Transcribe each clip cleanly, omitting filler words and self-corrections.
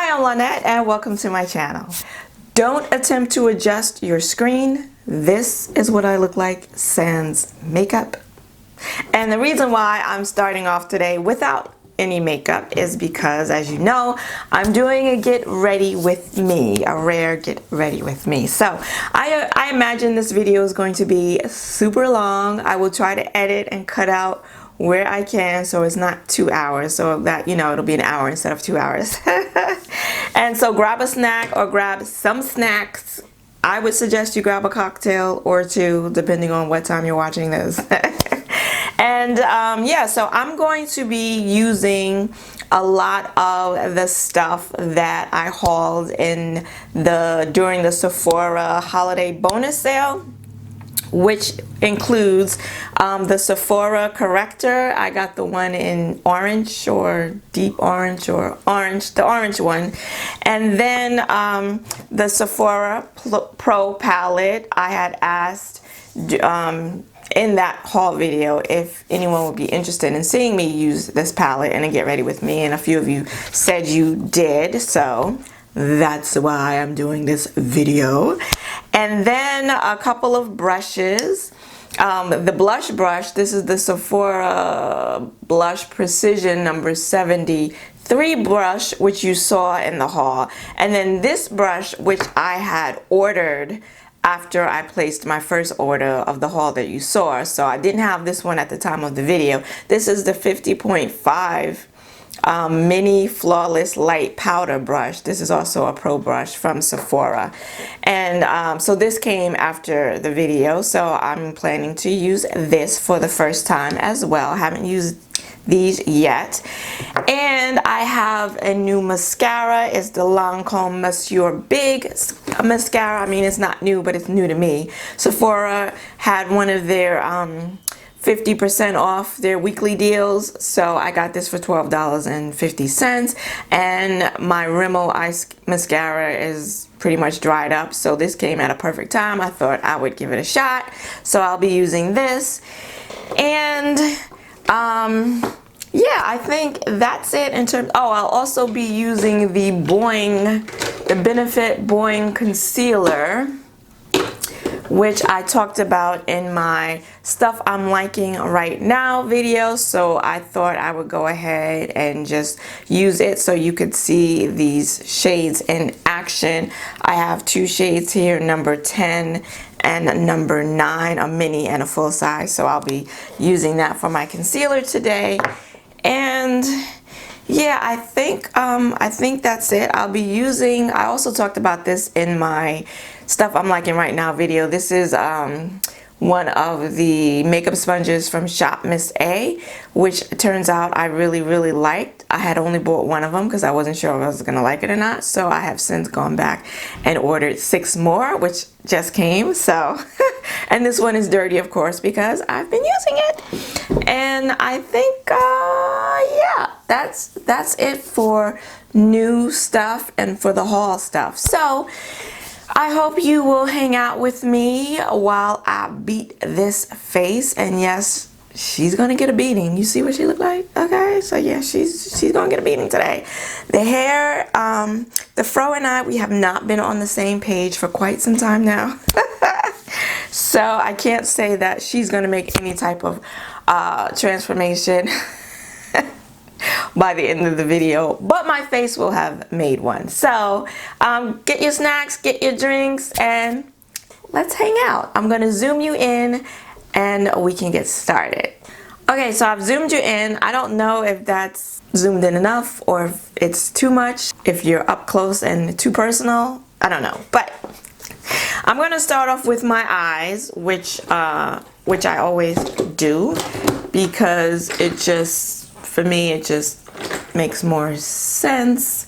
Hi, I'm Lynette and welcome to my channel. Don't attempt to adjust your screen. This is what I look like sans makeup. And the reason why I'm starting off today without any makeup is because, as you know, I'm doing a get ready with me, a rare get ready with me. So I imagine this video is going to be super long. I will try to edit and cut out where I can so it's not 2 hours, so that, you know, it'll be an hour instead of 2 hours. And so grab a snack or grab some snacks. I would suggest you grab a cocktail or two depending on what time you're watching this. And yeah, so I'm going to be using a lot of the stuff that I hauled during the Sephora Holiday Bonus sale, which includes the Sephora corrector. I got the one in orange or deep orange or orange, the orange one. And then the Sephora Pro palette. I had asked in that haul video if anyone would be interested in seeing me use this palette and get ready with me, and a few of you said you did, so that's why I'm doing this video. And then a couple of brushes. The blush brush, this is the Sephora Blush Precision number 73 brush, which you saw in the haul. And then this brush, which I had ordered after I placed my first order of the haul that you saw. So I didn't have this one at the time of the video. This is the 50.5 mini flawless light powder brush. This is also a pro brush from Sephora, and so this came after the video, so I'm planning to use this for the first time as well. I haven't used these yet. And I have a new mascara. It's the Lancome Monsieur Big mascara. I mean, it's not new, but it's new to me. Sephora had one of their 50% off their weekly deals, so I got this for $12.50, and my Rimmel Ice mascara is pretty much dried up, so this came at a perfect time. I thought I would give it a shot, so I'll be using this. And yeah, I think that's it in terms. Oh, I'll also be using the Benefit Boing concealer, which I talked about in my stuff I'm liking right now video, so I thought I would go ahead and just use it so you could see these shades in action. I have two shades here, number 10 and number 9, a mini and a full size, so I'll be using that for my concealer today. And yeah, I think that's it. I'll be using, I also talked about this in my stuff I'm liking right now video. This is one of the makeup sponges from Shop Miss A, which turns out I really liked. I had only bought one of them because I wasn't sure if I was gonna like it or not, so I have since gone back and ordered 6 more, which just came. So and this one is dirty, of course, because I've been using it. And I think yeah, that's it for new stuff and for the haul stuff. So I hope you will hang out with me while I beat this face. And yes, she's gonna get a beating. You see what she looked like? Okay, so yeah, she's gonna get a beating today. The hair, the fro and I, we have not been on the same page for quite some time now. So I can't say that she's gonna make any type of transformation by the end of the video, but my face will have made one. So get your snacks, get your drinks, and let's hang out. I'm gonna zoom you in and we can get started. Okay, so I've zoomed you in. I don't know if that's zoomed in enough or if it's too much, if you're up close and too personal. I don't know, but I'm gonna start off with my eyes, which I always do, because it just, for me, it just makes more sense,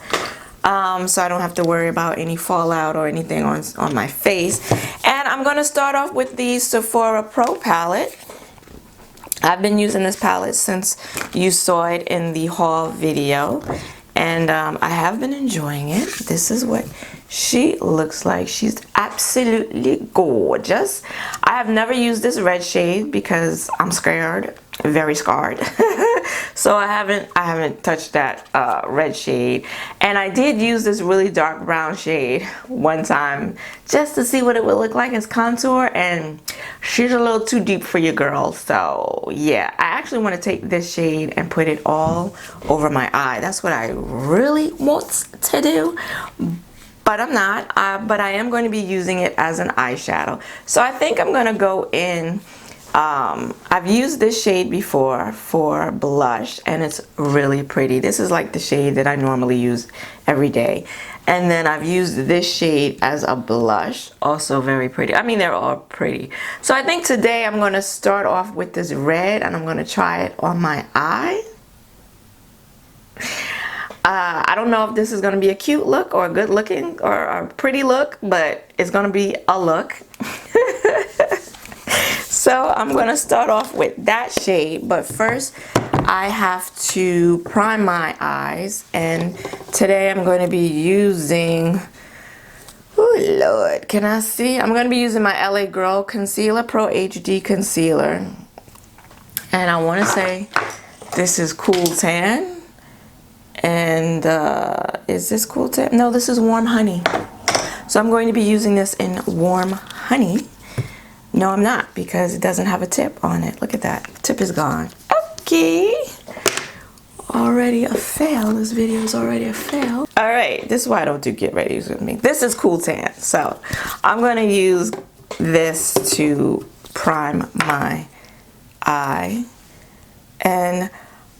so I don't have to worry about any fallout or anything on my face. And I'm going to start off with the Sephora Pro palette. I've been using this palette since you saw it in the haul video, and I have been enjoying it. This is what she looks like. She's absolutely gorgeous. I have never used this red shade because I'm scared, very scarred. So I haven't touched that red shade. And I did use this really dark brown shade one time just to see what it would look like as contour, and she's a little too deep for your girl. So yeah, I actually want to take this shade and put it all over my eye. That's what I really want to do. But I'm not, but I am going to be using it as an eyeshadow. So I think I'm going to go in, I've used this shade before for blush, and it's really pretty. This is like the shade that I normally use every day. And then I've used this shade as a blush, also very pretty. I mean, they're all pretty. So I think today I'm going to start off with this red, and I'm going to try it on my eye. I don't know if this is going to be a cute look or a good looking or a pretty look, but it's going to be a look. So I'm going to start off with that shade, but first I have to prime my eyes, and today I'm going to be using, oh Lord, can I see? I'm going to be using my LA Girl Concealer, Pro HD Concealer, and I want to say this is Cool Tan. And is this Cool Tan? No, this is Warm Honey. So I'm going to be using this in Warm Honey. No, I'm not, because it doesn't have a tip on it. Look at that. The tip is gone. Okay. Already a fail. This video is already a fail. All right. This is why I don't do get ready with me. This is Cool Tan. So I'm going to use this to prime my eye. And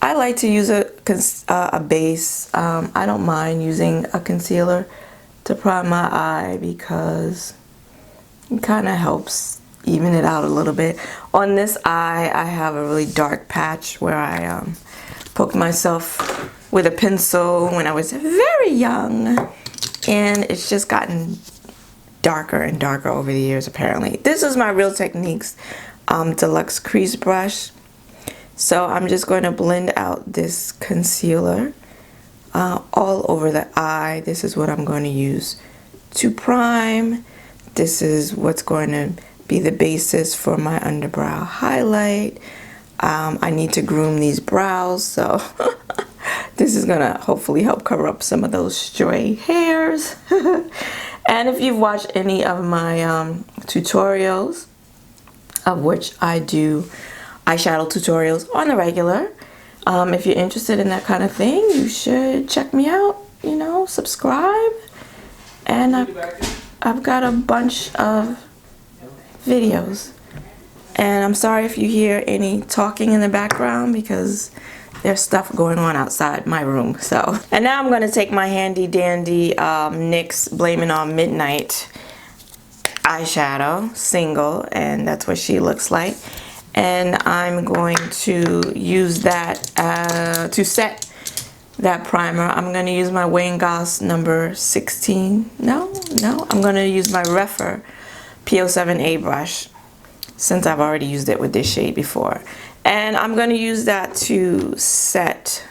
I like to use a base. I don't mind using a concealer to prime my eye because it kind of helps even it out a little bit. On this eye, I have a really dark patch where I poked myself with a pencil when I was very young, and it's just gotten darker and darker over the years apparently. This is my Real Techniques Deluxe Crease Brush. So I'm just going to blend out this concealer all over the eye. This is what I'm going to use to prime. This is what's going to be the basis for my underbrow highlight. I need to groom these brows, so this is going to hopefully help cover up some of those stray hairs. And if you've watched any of my tutorials, of which I do eyeshadow tutorials on the regular, if you're interested in that kind of thing, you should check me out, you know, subscribe. And I've got a bunch of videos, and I'm sorry if you hear any talking in the background because there's stuff going on outside my room. So, and now I'm going to take my handy dandy NYX Blame It On Midnight eyeshadow single, and that's what she looks like. And I'm going to use that to set that primer. I'm going to use my Wayne Goss number 16. No, I'm going to use my Refer P07A brush, since I've already used it with this shade before. And I'm going to use that to set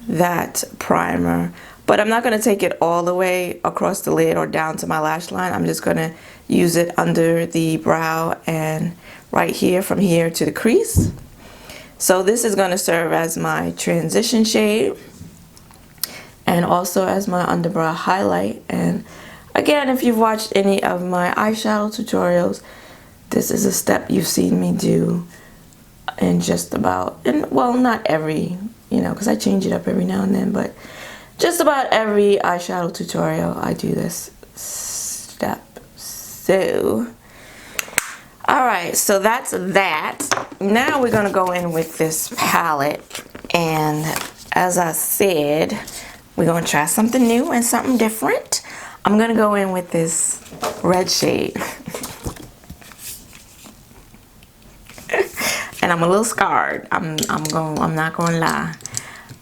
that primer. But I'm not going to take it all the way across the lid or down to my lash line. I'm just going to use it under the brow and right here, from here to the crease. So this is going to serve as my transition shade and also as my underbrow highlight. And again, if you've watched any of my eyeshadow tutorials, this is a step you've seen me do in just about, and well, not every, you know, because I change it up every now and then, but just about every eyeshadow tutorial I do this step. So alright, so that's that. Now we're gonna go in with this palette, and as I said, we're gonna try something new and something different. I'm gonna go in with this red shade. And I'm a little scarred. I'm not gonna lie.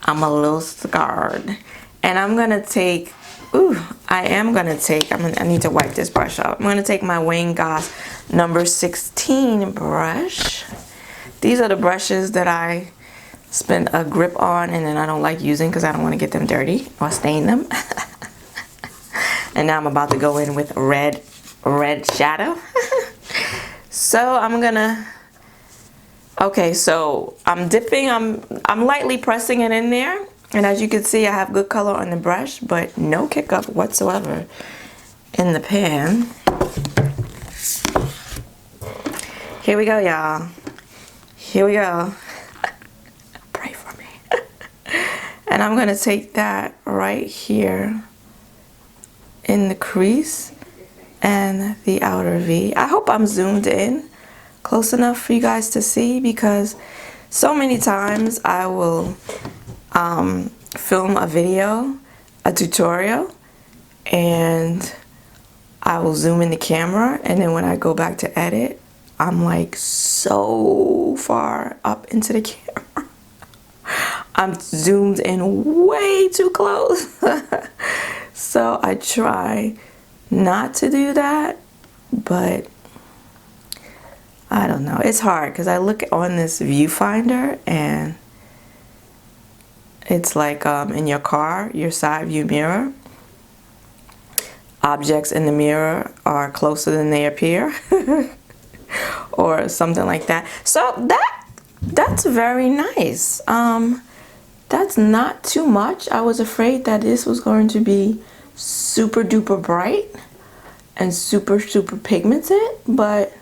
I'm a little scarred. And I'm gonna take, I need to wipe this brush off. I'm gonna take my Wayne Goss number 16 brush. These are the brushes that I spend a grip on and then I don't like using because I don't want to get them dirty or stain them. And now I'm about to go in with red shadow. So I'm gonna Okay, so I'm dipping, I'm lightly pressing it in there, and as you can see I have good color on the brush but no kick up whatsoever in the pan. Here we go, y'all. Here we go. Pray for me. And I'm gonna take that right here in the crease and the outer V. I hope I'm zoomed in close enough for you guys to see, because so many times I will film a video, a tutorial, and I will zoom in the camera, and then when I go back to edit, I'm like so far up into the camera. I'm zoomed in way too close. So I try not to do that, but I don't know. It's hard because I look on this viewfinder and it's like in your car, your side view mirror. Objects in the mirror are closer than they appear. Or something like that. So that's very nice. That's not too much. I was afraid that this was going to be super duper bright and super pigmented, but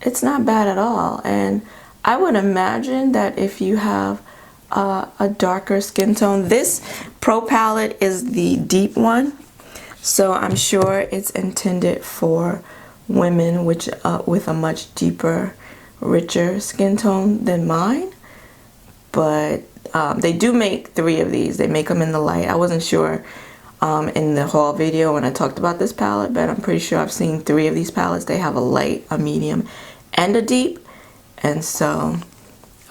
it's not bad at all. And I would imagine that if you have a darker skin tone, this Pro palette is the deep one, so I'm sure it's intended for women with a much deeper, richer skin tone than mine. But they do make 3 of these. They make them in the light. I wasn't sure in the haul video when I talked about this palette, but I'm pretty sure I've seen 3 of these palettes. They have a light, a medium, and a deep, and so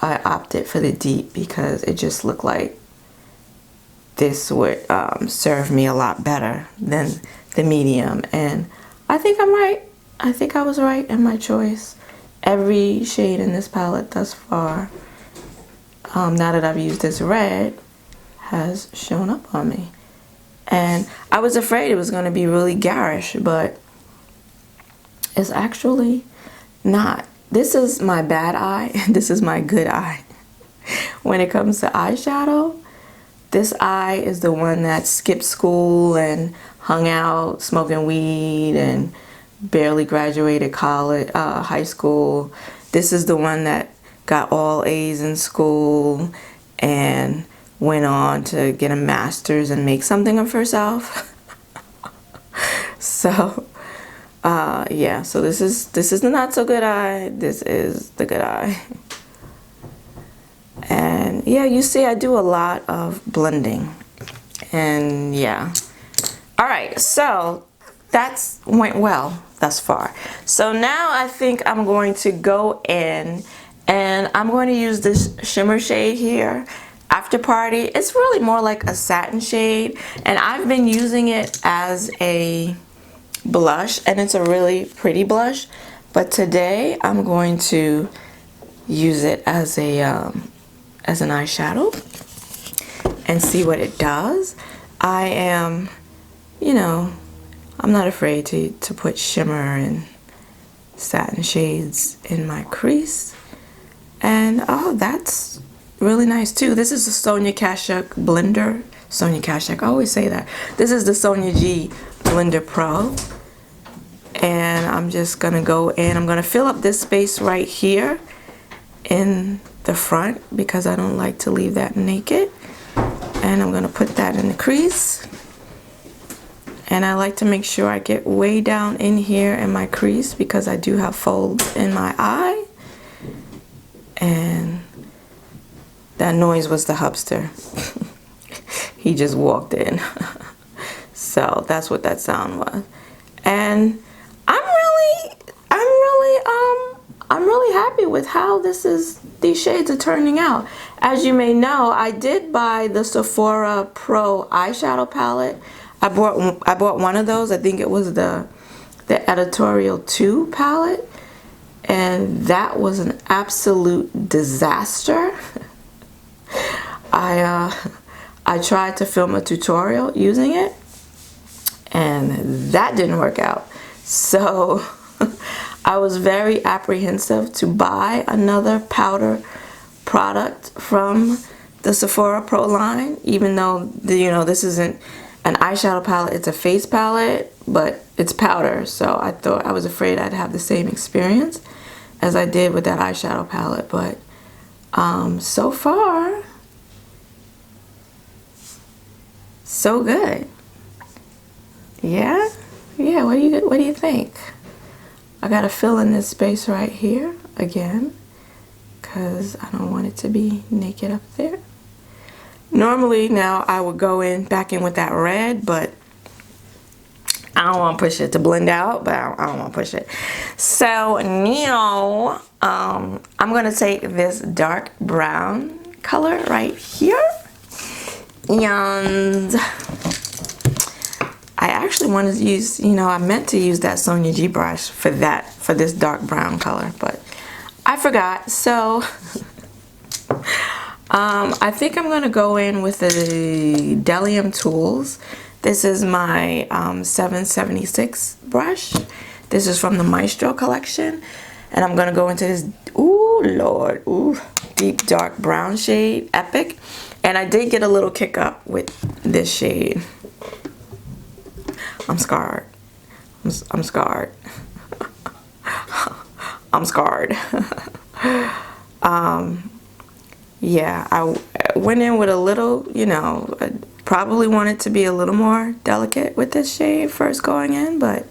I opted for the deep because it just looked like this would serve me a lot better than the medium. And I think I'm right. I think I was right in my choice. Every shade in this palette thus far, now that I've used this red, has shown up on me. And I was afraid it was going to be really garish, but it's actually not. This is my bad eye, and this is my good eye. When it comes to eyeshadow, this eye is the one that skipped school and hung out smoking weed and barely graduated college, high school. This is the one that got all A's in school and went on to get a master's and make something of herself. So yeah, so this is the not so good eye, this is the good eye. And yeah, you see I do a lot of blending, and yeah. All right, so that's went well thus far. So now I think I'm going to go in and I'm going to use this shimmer shade here, After Party. It's really more like a satin shade, and I've been using it as a blush, and it's a really pretty blush, but today I'm going to use it as a as an eyeshadow and see what it does. I am, you know, I'm not afraid to put shimmer and satin shades in my crease. And oh, that's really nice too. This is the Sonia Kashuk blender. Sonia Kashuk, I always say that. This is the Sonia G Blender Pro. And I'm just gonna go in. I'm gonna fill up this space right here in the front because I don't like to leave that naked. And I'm gonna put that in the crease. And I like to make sure I get way down in here in my crease because I do have folds in my eye. And that noise was the hubster. He just walked in. So that's what that sound was. And I'm really happy with how these shades are turning out. As you may know, I did buy the Sephora Pro eyeshadow palette. I bought one of those. I think it was the Editorial 2 palette, and that was an absolute disaster. I tried to film a tutorial using it, and that didn't work out. So I was very apprehensive to buy another powder product from the Sephora Pro line, even though you know, this isn't an eyeshadow palette, it's a face palette, but it's powder. So I was afraid I'd have the same experience as I did with that eyeshadow palette, but so far so good. Yeah, what do you think? I gotta fill in this space right here again because I don't want it to be naked up there. Normally now I would go back in with that red, but I don't want to push it to blend out, but I don't want to push it. So now I'm going to take this dark brown color right here. And I actually wanted to use, you know, I meant to use that Sonia G brush for this dark brown color, but I forgot. So I think I'm going to go in with the Delium Tools. This is my 776 brush. This is from the Maestro collection. And I'm going to go into this, ooh, Lord, ooh, deep dark brown shade, Epic. And I did get a little kick up with this shade. I'm scarred. I'm scarred. I'm scarred. Yeah, I went in with a little, you know, I probably wanted to be a little more delicate with this shade first going in, but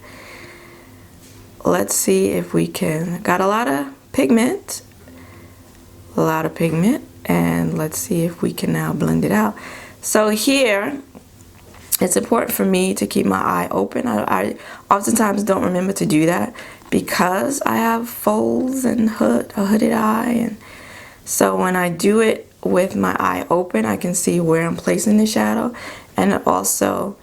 let's see if we can. Got a lot of pigment, and let's see if we can now blend it out. So here, it's important for me to keep my eye open. I oftentimes don't remember to do that because I have folds and a hooded eye, and so when I do it with my eye open, I can see where I'm placing the shadow, and also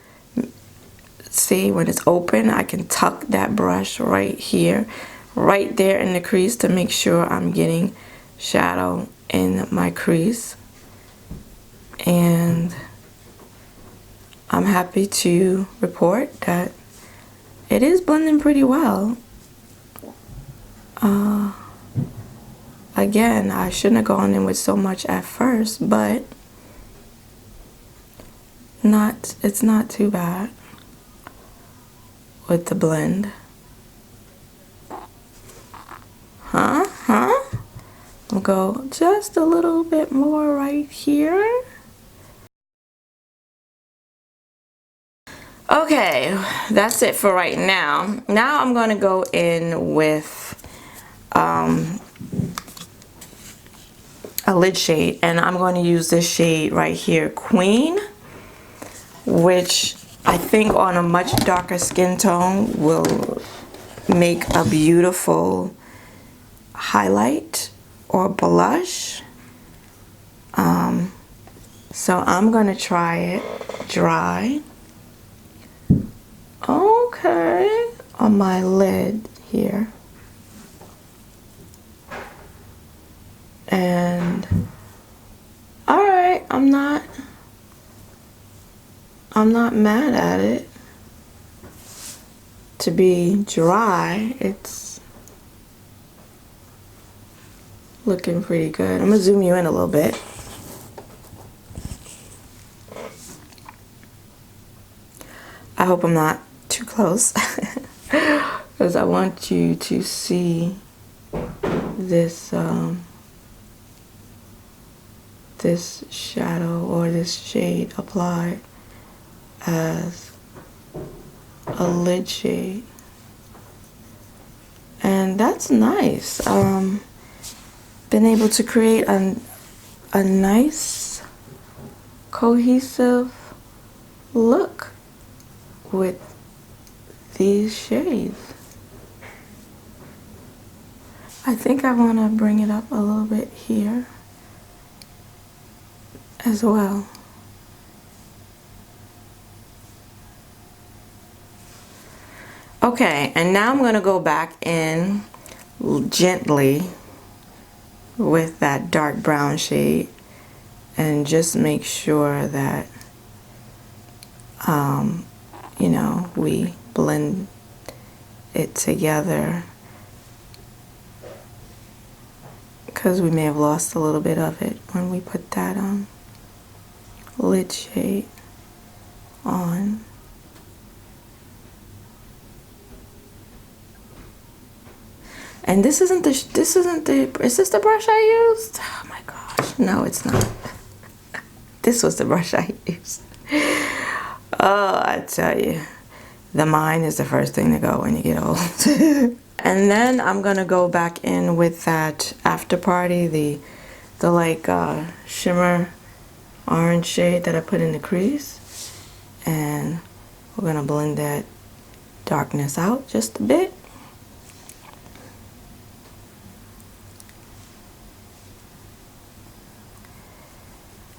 see when it's open, I can tuck that brush right here, right there in the crease to make sure I'm getting shadow in my crease. And I'm happy to report that it is blending pretty well. Again, I shouldn't have gone in with so much at first, but it's not too bad with the blend. I'll go just a little bit more right here. Okay, that's it for right now. Now I'm going to go in with a lid shade, and I'm going to use this shade right here, Queen, which I think on a much darker skin tone will make a beautiful highlight or blush. So I'm going to try it dry. Okay, on my lid here. And all right, I'm not mad at it to be dry. It's looking pretty good. I'm gonna zoom you in a little bit. I hope I'm not too close because I want you to see this this shadow or this shade applied as a lid shade, and that's nice. Been able to create a nice cohesive look with these shades. I think I want to bring it up a little bit here as well. Okay, and now I'm going to go back in gently with that dark brown shade and just make sure that you know, we blend it together because we may have lost a little bit of it when we put that lid shade on. And is this the brush I used? Oh my gosh, no, it's not. This was the brush I used. Oh, I tell you, the mind is the first thing to go when you get old. And then I'm gonna go back in with that After Party, the like shimmer orange shade that I put in the crease, and we're gonna blend that darkness out just a bit.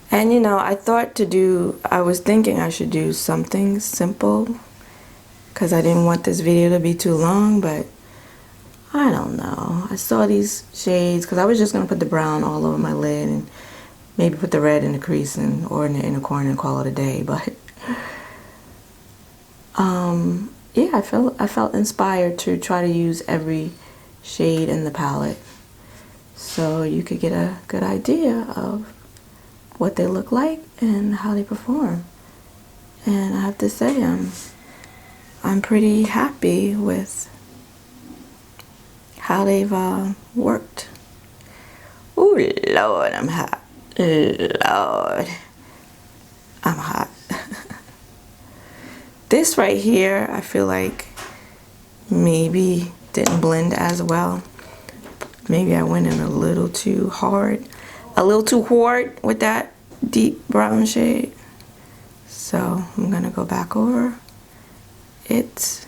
And you know, I was thinking I should do something simple because I didn't want this video to be too long, but I don't know. I saw these shades because I was just going to put the brown all over my lid and maybe put the red in the crease or in the inner corner and call it a day. But yeah, I felt inspired to try to use every shade in the palette so you could get a good idea of what they look like and how they perform. And I have to say, I'm pretty happy with how they've worked. Oh Lord, I'm hot. Lord, I'm hot. This right here, I feel like maybe didn't blend as well. Maybe I went in a little too hard. With that deep brown shade. So I'm gonna go back over it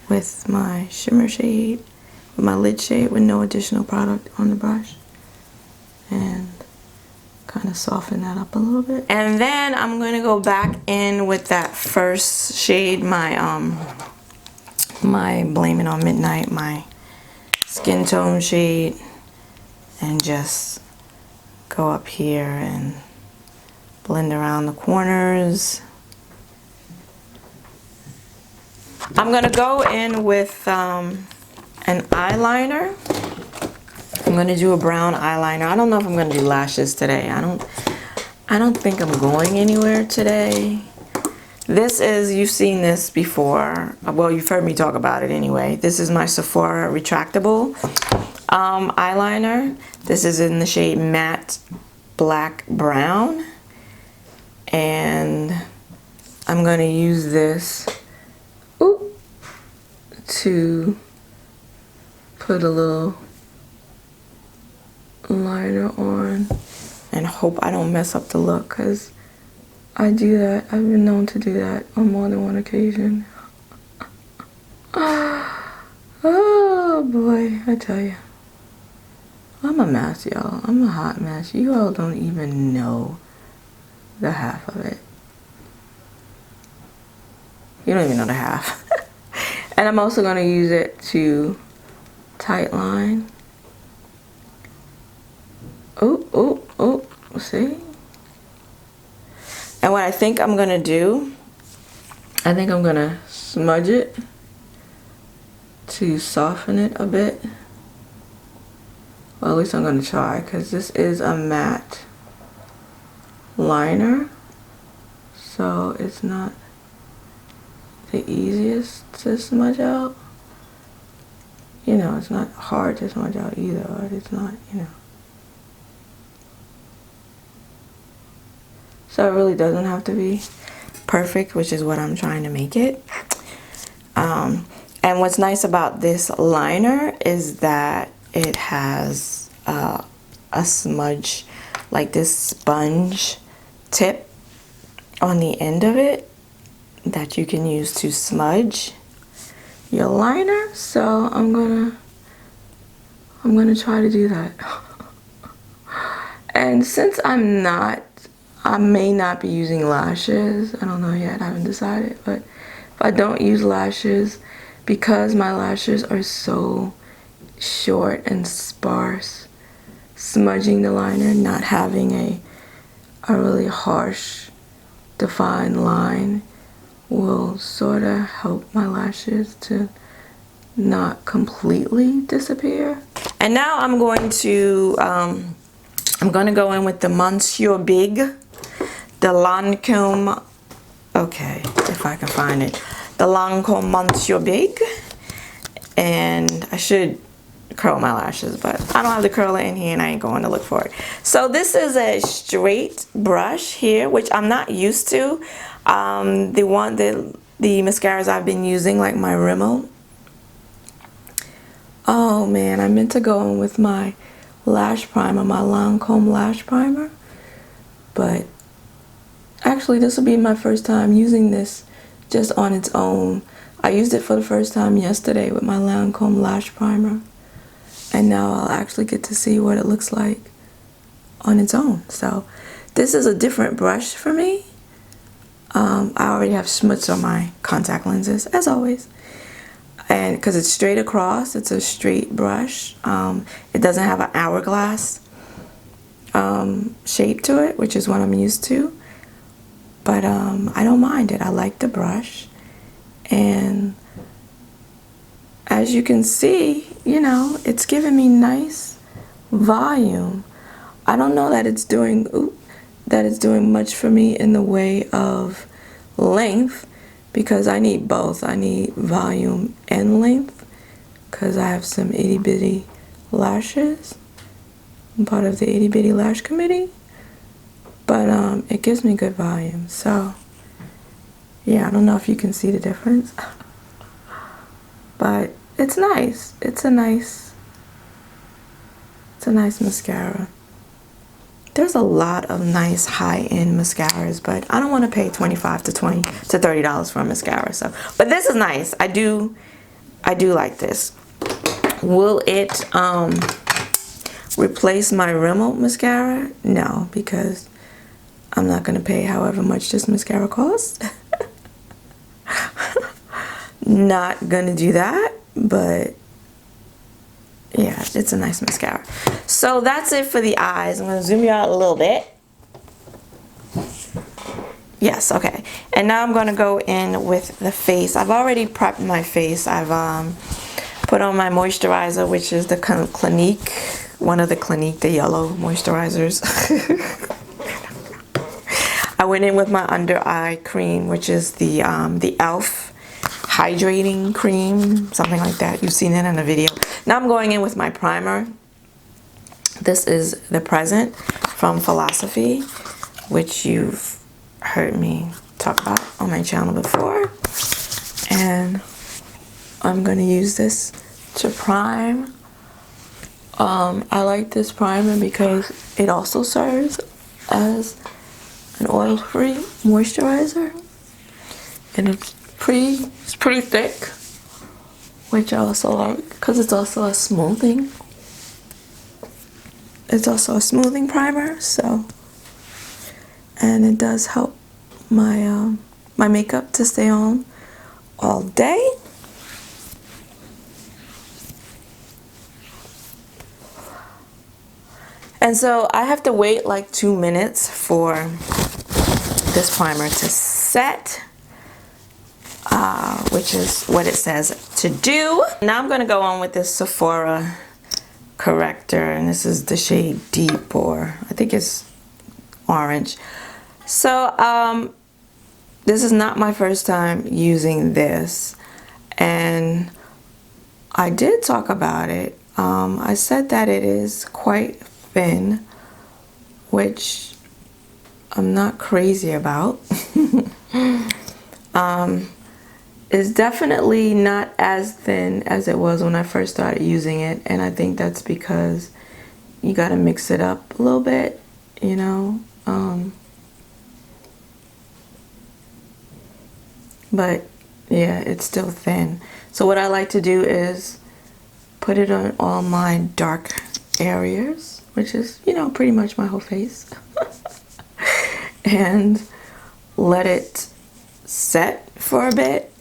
with my shimmer shade, with my lid shade with no additional product on the brush, and kind of soften that up a little bit. And then I'm gonna go back in with that first shade, my Blame It on Midnight, my skin tone shade, and just go up here and blend around the corners. I'm gonna go in with an eyeliner. I'm gonna do a brown eyeliner. I don't know if I'm gonna do lashes today. I don't think I'm going anywhere today. This is, you've seen this before. Well, you've heard me talk about it anyway. This is my Sephora retractable eyeliner. This is in the shade Matte Black Brown. And I'm going to use this to put a little liner on and hope I don't mess up the look, because I do that. I've been known to do that on more than one occasion. Oh boy, I tell you. I'm a mess, y'all. I'm a hot mess. You all don't even know the half of it. You don't even know the half. And I'm also going to use it to tight line. Oh, see? And what I think I'm going to do, I think I'm going to smudge it to soften it a bit. Well, at least I'm going to try, because this is a matte liner, so it's not the easiest to smudge out. You know, it's not hard to smudge out either, but it's not, you know. So it really doesn't have to be perfect, which is what I'm trying to make it. And what's nice about this liner is that it has a smudge, like this sponge tip on the end of it that you can use to smudge your liner. So I'm gonna try to do that. And since I may not be using lashes, I don't know yet, I haven't decided, but if I don't use lashes, because my lashes are so short and sparse, smudging the liner, not having a really harsh defined line will sort of help my lashes to not completely disappear. And now I'm going to go in with the Monsieur Big, the Lancome, okay, if I can find it, the Lancome Monsieur Big. And I should curl my lashes, but I don't have the curler in here and I ain't going to look for it. So this is a straight brush here, which I'm not used to. The mascaras I've been using, like my Rimmel. Oh man, I meant to go in with my lash primer, my Lancome lash primer, but actually this will be my first time using this just on its own. I used it for the first time yesterday with my Lancome lash primer, and now I'll actually get to see what it looks like on its own. So this is a different brush for me. I already have schmutz on my contact lenses, as always. And because it's straight across, it's a straight brush. It doesn't have an hourglass shape to it, which is what I'm used to. But I don't mind it. I like the brush. And as you can see, you know, it's giving me nice volume. I don't know that it's doing much for me in the way of length, because I need both. I need volume and length because I have some itty bitty lashes. I'm part of the itty bitty lash committee, but it gives me good volume. So yeah, I don't know if you can see the difference, but it's nice. It's a nice mascara. There's a lot of nice high-end mascaras, but I don't want to pay $25 to $30 for a mascara. So, but this is nice. I do like this. Will it replace my Rimmel mascara? No, because I'm not going to pay however much this mascara costs. Not going to do that, but yeah, it's a nice mascara. So that's it for the eyes. I'm going to zoom you out a little bit. Yes, okay. And now I'm going to go in with the face. I've already prepped my face. I've put on my moisturizer, which is the Clinique, one of the Clinique, the yellow moisturizers. I went in with my under eye cream, which is the e.l.f. hydrating cream, something like that. You've seen it in a video. Now I'm going in with my primer. This is the Present from Philosophy, which you've heard me talk about on my channel before. And I'm going to use this to prime. I like this primer because it also serves as an oil-free moisturizer. And it's pretty thick, which I also like because it's also a smoothing. It's also a smoothing primer, so, and it does help my my makeup to stay on all day. And so I have to wait like 2 minutes for this primer to set. Which is what it says to do. Now I'm going to go on with this Sephora corrector, and this is the shade Deep, or I think it's orange. So this is not my first time using this, and I did talk about it. I said that it is quite thin, which I'm not crazy about. It's definitely not as thin as it was when I first started using it, and I think that's because you gotta mix it up a little bit, you know. But yeah, it's still thin. So what I like to do is put it on all my dark areas, which is, you know, pretty much my whole face, and let it set for a bit.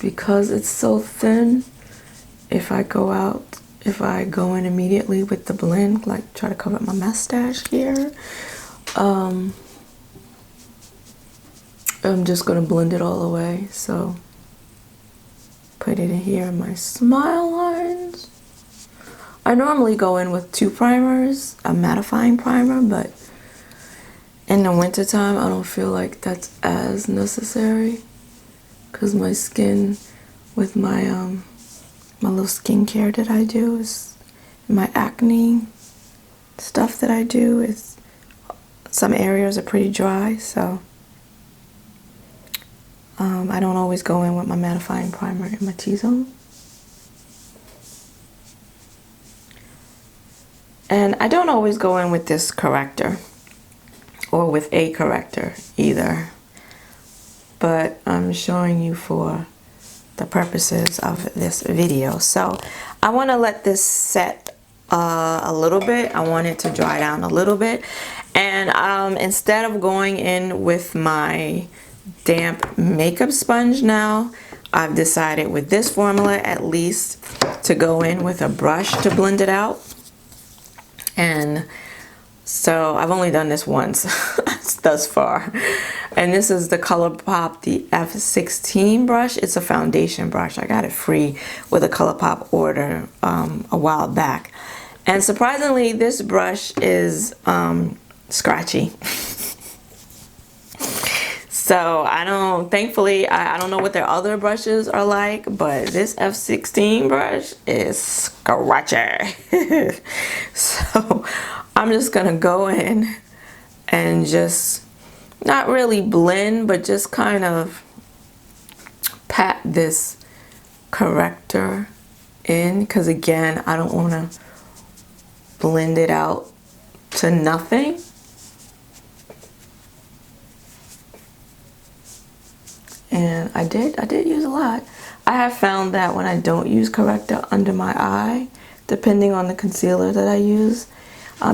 Because it's so thin, if I go in immediately with the blend, like try to cover up my mustache here, I'm just gonna blend it all away. So Put it in here in my smile lines. I normally go in with 2 primers, a mattifying primer, but in the wintertime I don't feel like that's as necessary because my skin with my my little skincare that I do is my acne stuff that I do is some areas are pretty dry, so I don't always go in with my mattifying primer in my T-zone. And I don't always go in with this corrector or with a corrector either, but I'm showing you for the purposes of this video. So I want to let this set a little bit. I want it to dry down a little bit, and instead of going in with my damp makeup sponge now, I've decided with this formula at least to go in with a brush to blend it out. And so I've only done this once thus far, and this is the Colourpop, the F16 brush. It's a foundation brush. I got it free with a Colourpop order a while back, and surprisingly this brush is scratchy. So thankfully I don't know what their other brushes are like, but this F16 brush is scratchy. So I'm just gonna go in and just not really blend, but just kind of pat this corrector in, because again, I don't want to blend it out to nothing. And I did use a lot. I have found that when I don't use corrector under my eye, depending on the concealer that I use,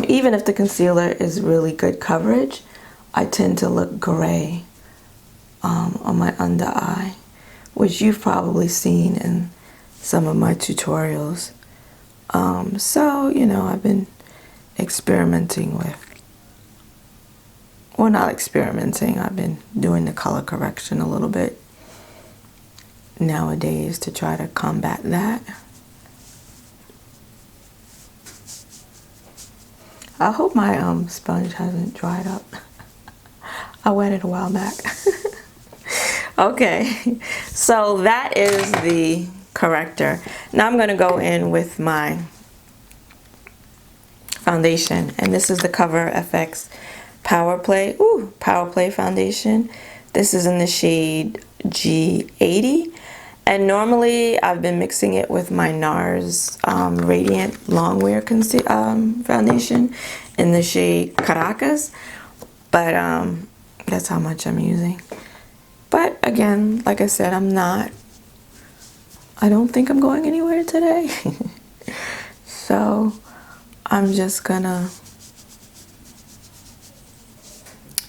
even if the concealer is really good coverage, I tend to look gray on my under eye, which you've probably seen in some of my tutorials. So, you know, I've been experimenting with, well, not experimenting, I've been doing the color correction a little bit nowadays to try to combat that. I hope my sponge hasn't dried up. I wet it a while back. Okay, so that is the corrector. Now I'm going to go in with my foundation, and this is the Cover FX Power Play foundation. This is in the shade G80, and normally I've been mixing it with my NARS Radiant Longwear foundation in the shade Caracas, but that's how much I'm using. But again, like I said, I don't think I'm going anywhere today. So I'm just gonna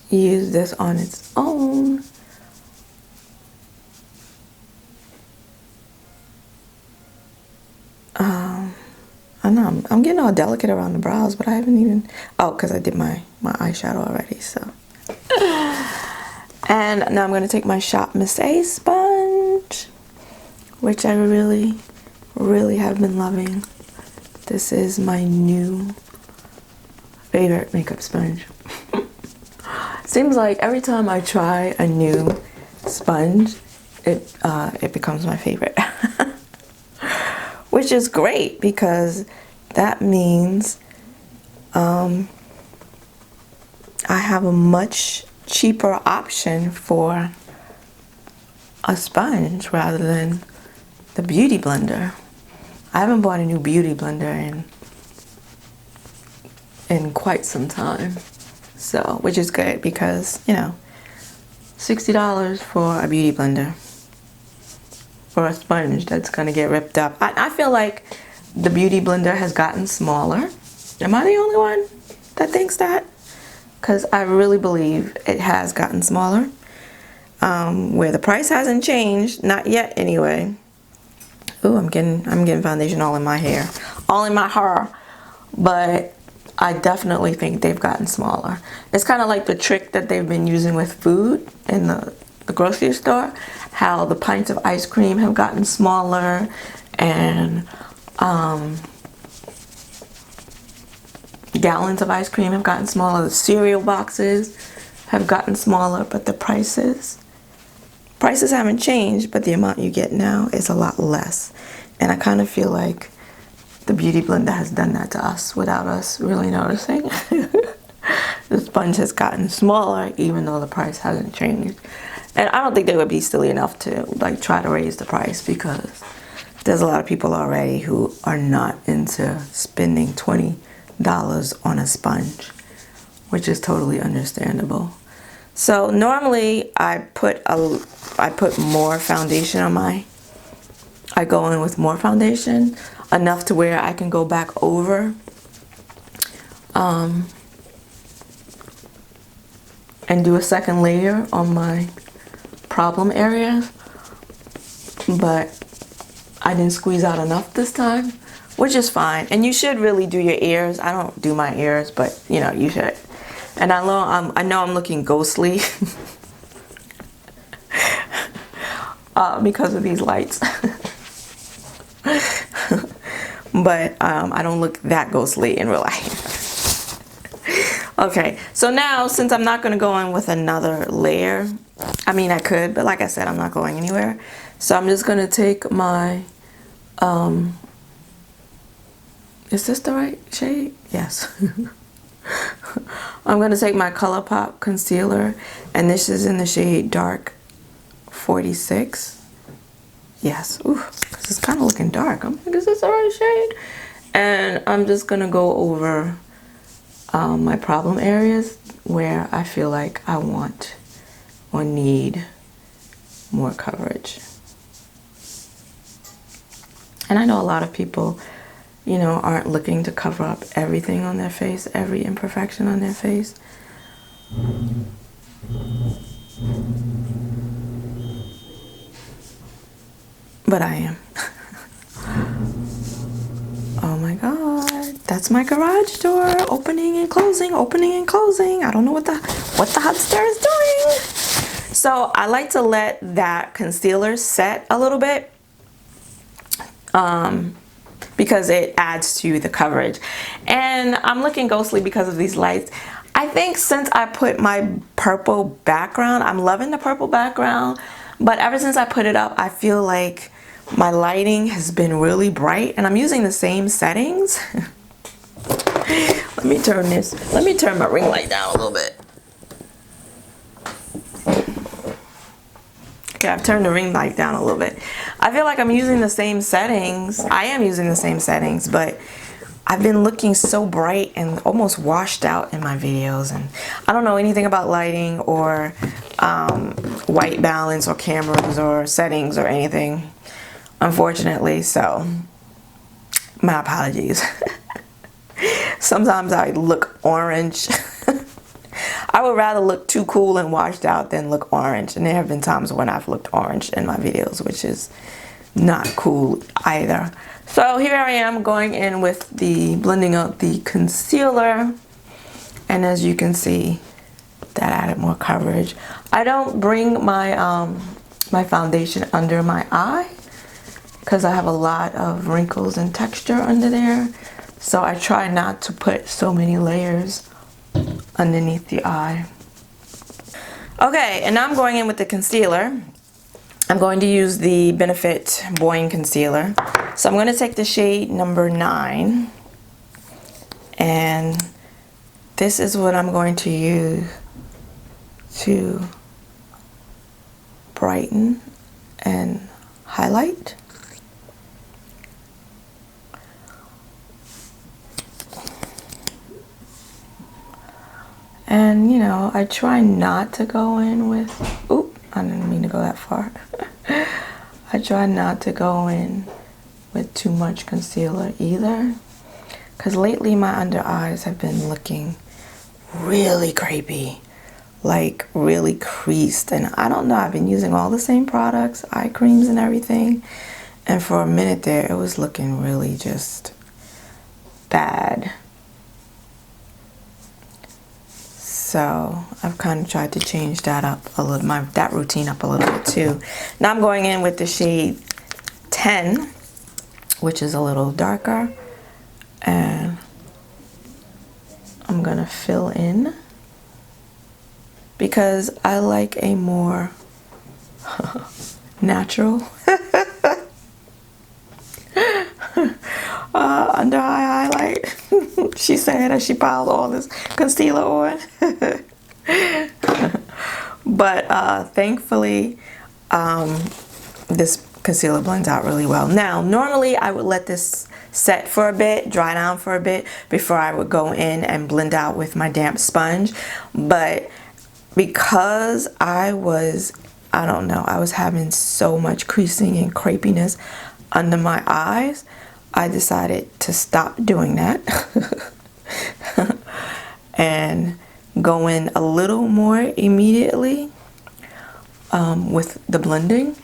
use this on its own. I know I'm getting all delicate around the brows, but I haven't even, because I did my eyeshadow already, so. And now I'm going to take my Shop Miss A sponge, which I really, really have been loving. This is my new favorite makeup sponge. Seems like every time I try a new sponge, it becomes my favorite. Which is great, because that means I have a much cheaper option for a sponge rather than the beauty blender. I haven't bought a new beauty blender in quite some time, so, which is good, because, you know, $60 for a beauty blender for a sponge that's gonna get ripped up. I feel like the beauty blender has gotten smaller. Am I the only one that thinks that? Because I really believe it has gotten smaller. Where the price hasn't changed, not yet anyway. Ooh, I'm getting foundation all in my hair, all in my hair. But I definitely think they've gotten smaller. It's kind of like the trick that they've been using with food in the the grocery store, how the pints of ice cream have gotten smaller, and gallons of ice cream have gotten smaller. The cereal boxes have gotten smaller, but the prices haven't changed, but the amount you get now is a lot less. And I kind of feel like the Beauty Blender has done that to us without us really noticing. The sponge has gotten smaller even though the price hasn't changed. And I don't think they would be silly enough to like try to raise the price, because there's a lot of people already who are not into spending $20 on a sponge, which is totally understandable. So normally I put more foundation on I go in with more foundation, enough to where I can go back over and do a second layer on my problem areas, but I didn't squeeze out enough this time, which is fine. And you should really do your ears. I don't do my ears, but you know, you should. And I know I'm looking ghostly because of these lights. But I don't look that ghostly in real life. Okay, so now since I'm not going to go in with another layer, I mean I could, but like I said, I'm not going anywhere. So I'm just going to take my, is this the right shade? Yes. I'm going to take my Colourpop concealer, and this is in the shade Dark 46. Yes, ooh, because it's kind of looking dark. I'm like, is this the right shade? And I'm just going to go over my problem areas where I feel like I want or need more coverage. And I know a lot of people, you know, aren't looking to cover up everything on their face, every imperfection on their face. But I am. Oh my God, that's my garage door opening and closing, opening and closing. I don't know what the hudster is doing. So I like to let that concealer set a little bit because it adds to the coverage. And I'm looking ghostly because of these lights. I think since I put my purple background, I'm loving the purple background, but ever since I put it up, I feel like my lighting has been really bright, and I'm using the same settings. Let me turn my ring light down a little bit. Okay, I've turned the ring light down a little bit. I feel like I'm using the same settings. I am using the same settings, but I've been looking so bright and almost washed out in my videos, and I don't know anything about lighting or white balance or cameras or settings or anything, unfortunately, so my apologies. Sometimes I look orange. I would rather look too cool and washed out than look orange, and there have been times when I've looked orange in my videos, which is not cool either. So here I am going in with blending out the concealer, and as you can see, that added more coverage. I don't bring my my foundation under my eye because I have a lot of wrinkles and texture under there, so I try not to put so many layers underneath the eye. Okay, and now I'm going in with the concealer. I'm going to use the Benefit Boing concealer. So I'm going to take the shade number 9, and this is what I'm going to use to brighten and highlight. And you know, I try not to go in with, oop, I didn't mean to go that far. I try not to go in with too much concealer either, because lately my under eyes have been looking really crepey, like really creased, and I don't know, I've been using all the same products, eye creams and everything, and for a minute there it was looking really just bad. So I've kind of tried to change that up a little, that routine up a little bit too. Now I'm going in with the shade 10, which is a little darker, and I'm gonna fill in because I like a more natural under eye highlight. She said as she piled all this concealer on. But thankfully this concealer blends out really well. Now normally I would let this set for a bit, dry down for a bit before I would go in and blend out with my damp sponge, but because I was having so much creasing and crepiness under my eyes, I decided to stop doing that and go in a little more immediately with the blending,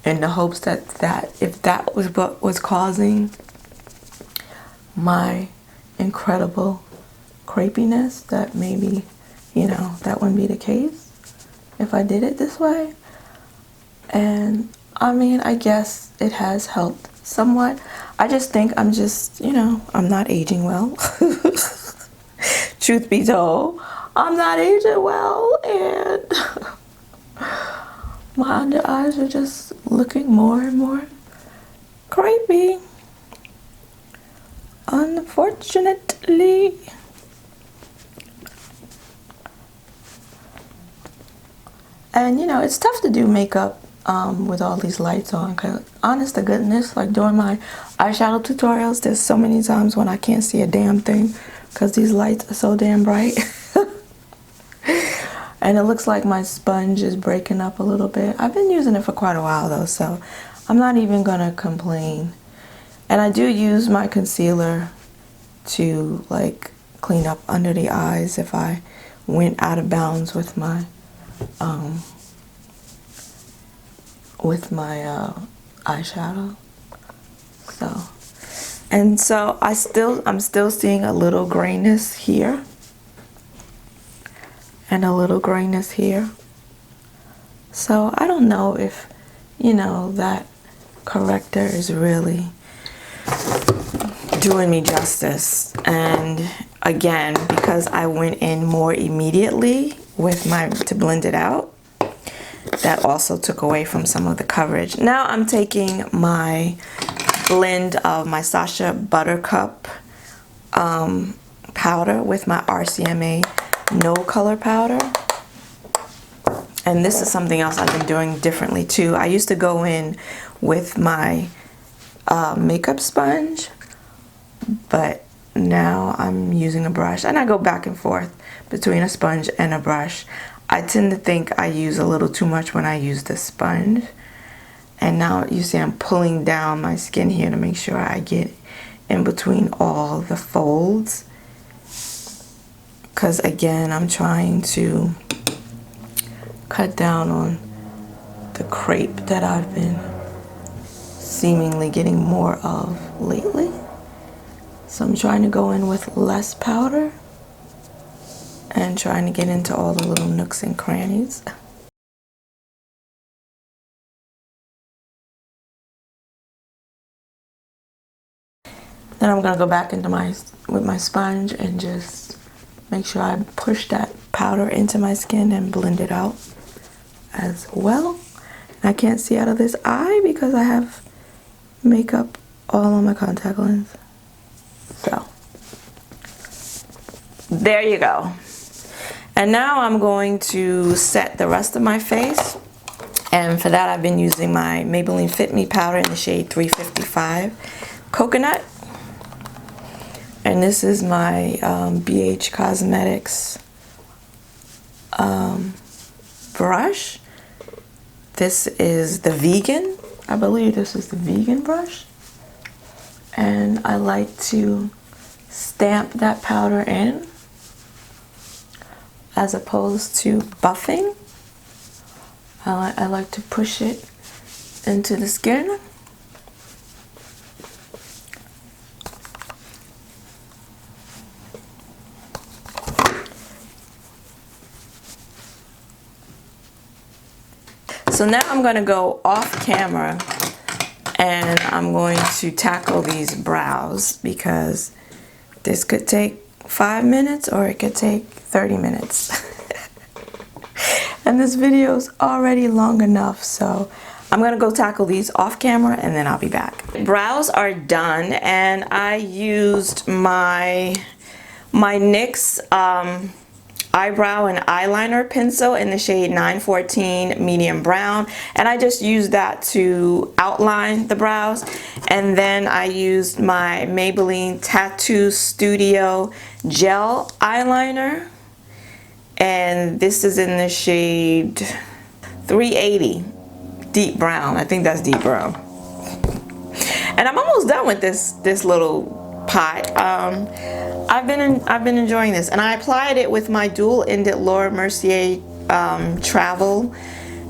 in the hopes that if that was what was causing my incredible crepiness, that maybe, you know, that wouldn't be the case if I did it this way. And I mean, I guess it has helped somewhat. I just think I'm just, you know, I'm not aging well. Truth be told, I'm not aging well, and my under eyes are just looking more and more crepey, unfortunately. And you know, it's tough to do makeup with all these lights on, because honest to goodness, like during my eyeshadow tutorials, there's so many times when I can't see a damn thing because these lights are so damn bright. And it looks like my sponge is breaking up a little bit. I've been using it for quite a while though, so I'm not even gonna complain. And I do use my concealer to like clean up under the eyes if I went out of bounds with my eyeshadow. So I'm still seeing a little grayness here and a little grayness here. So I don't know if, you know, that corrector is really doing me justice. And again, because I went in more immediately with to blend it out, that also took away from some of the coverage. Now I'm taking my blend of my Sacha Buttercup powder with my RCMA No Color powder. And this is something else I've been doing differently too. I used to go in with my makeup sponge, but now I'm using a brush, and I go back and forth between a sponge and a brush. I tend to think I use a little too much when I use the sponge. And now you see I'm pulling down my skin here to make sure I get in between all the folds. Because again, I'm trying to cut down on the crepe that I've been seemingly getting more of lately. So I'm trying to go in with less powder and trying to get into all the little nooks and crannies. Then I'm gonna go back into with my sponge and just make sure I push that powder into my skin and blend it out as well. I can't see out of this eye because I have makeup all on my contact lens. So there you go. And now I'm going to set the rest of my face. And for that, I've been using my Maybelline Fit Me powder in the shade 355 Coconut. And this is my BH Cosmetics brush. This is the vegan. I believe this is the vegan brush. And I like to stamp that powder in as opposed to buffing. I like to push it into the skin. So now I'm going to go off camera and I'm going to tackle these brows because this could take 5 minutes or it could take 30 minutes. And this video is already long enough, so I'm gonna go tackle these off camera and then I'll be back. Brows are done and I used my NYX eyebrow and eyeliner pencil in the shade 914 medium brown, and I just used that to outline the brows. And then I used my Maybelline Tattoo Studio gel eyeliner, and this is in the shade 380 deep brown. I think that's deep brown. And I'm almost done with this little pot. I've been enjoying this, and I applied it with my dual-ended Laura Mercier travel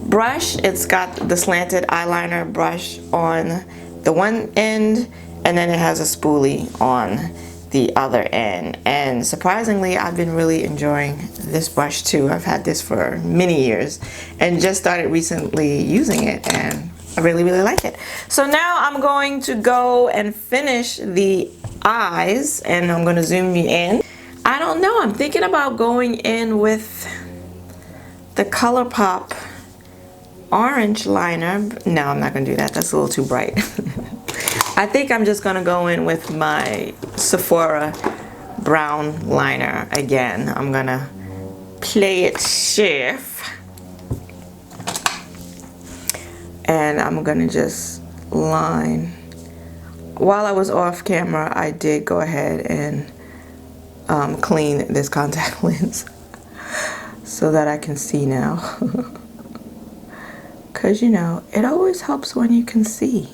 brush. It's got the slanted eyeliner brush on the one end, and then it has a spoolie on the other end. And surprisingly, I've been really enjoying this brush too. I've had this for many years and just started recently using it, and I really like it. So now I'm going to go and finish the eyes, and I'm going to zoom you in. I don't know, I'm thinking about going in with the Colourpop orange liner. No, I'm not going to do that. That's a little too bright. I think I'm just going to go in with my Sephora brown liner again. I'm going to play it safe. And I'm gonna just line. While I was off camera, I did go ahead and clean this contact lens so that I can see now. Cause you know, it always helps when you can see,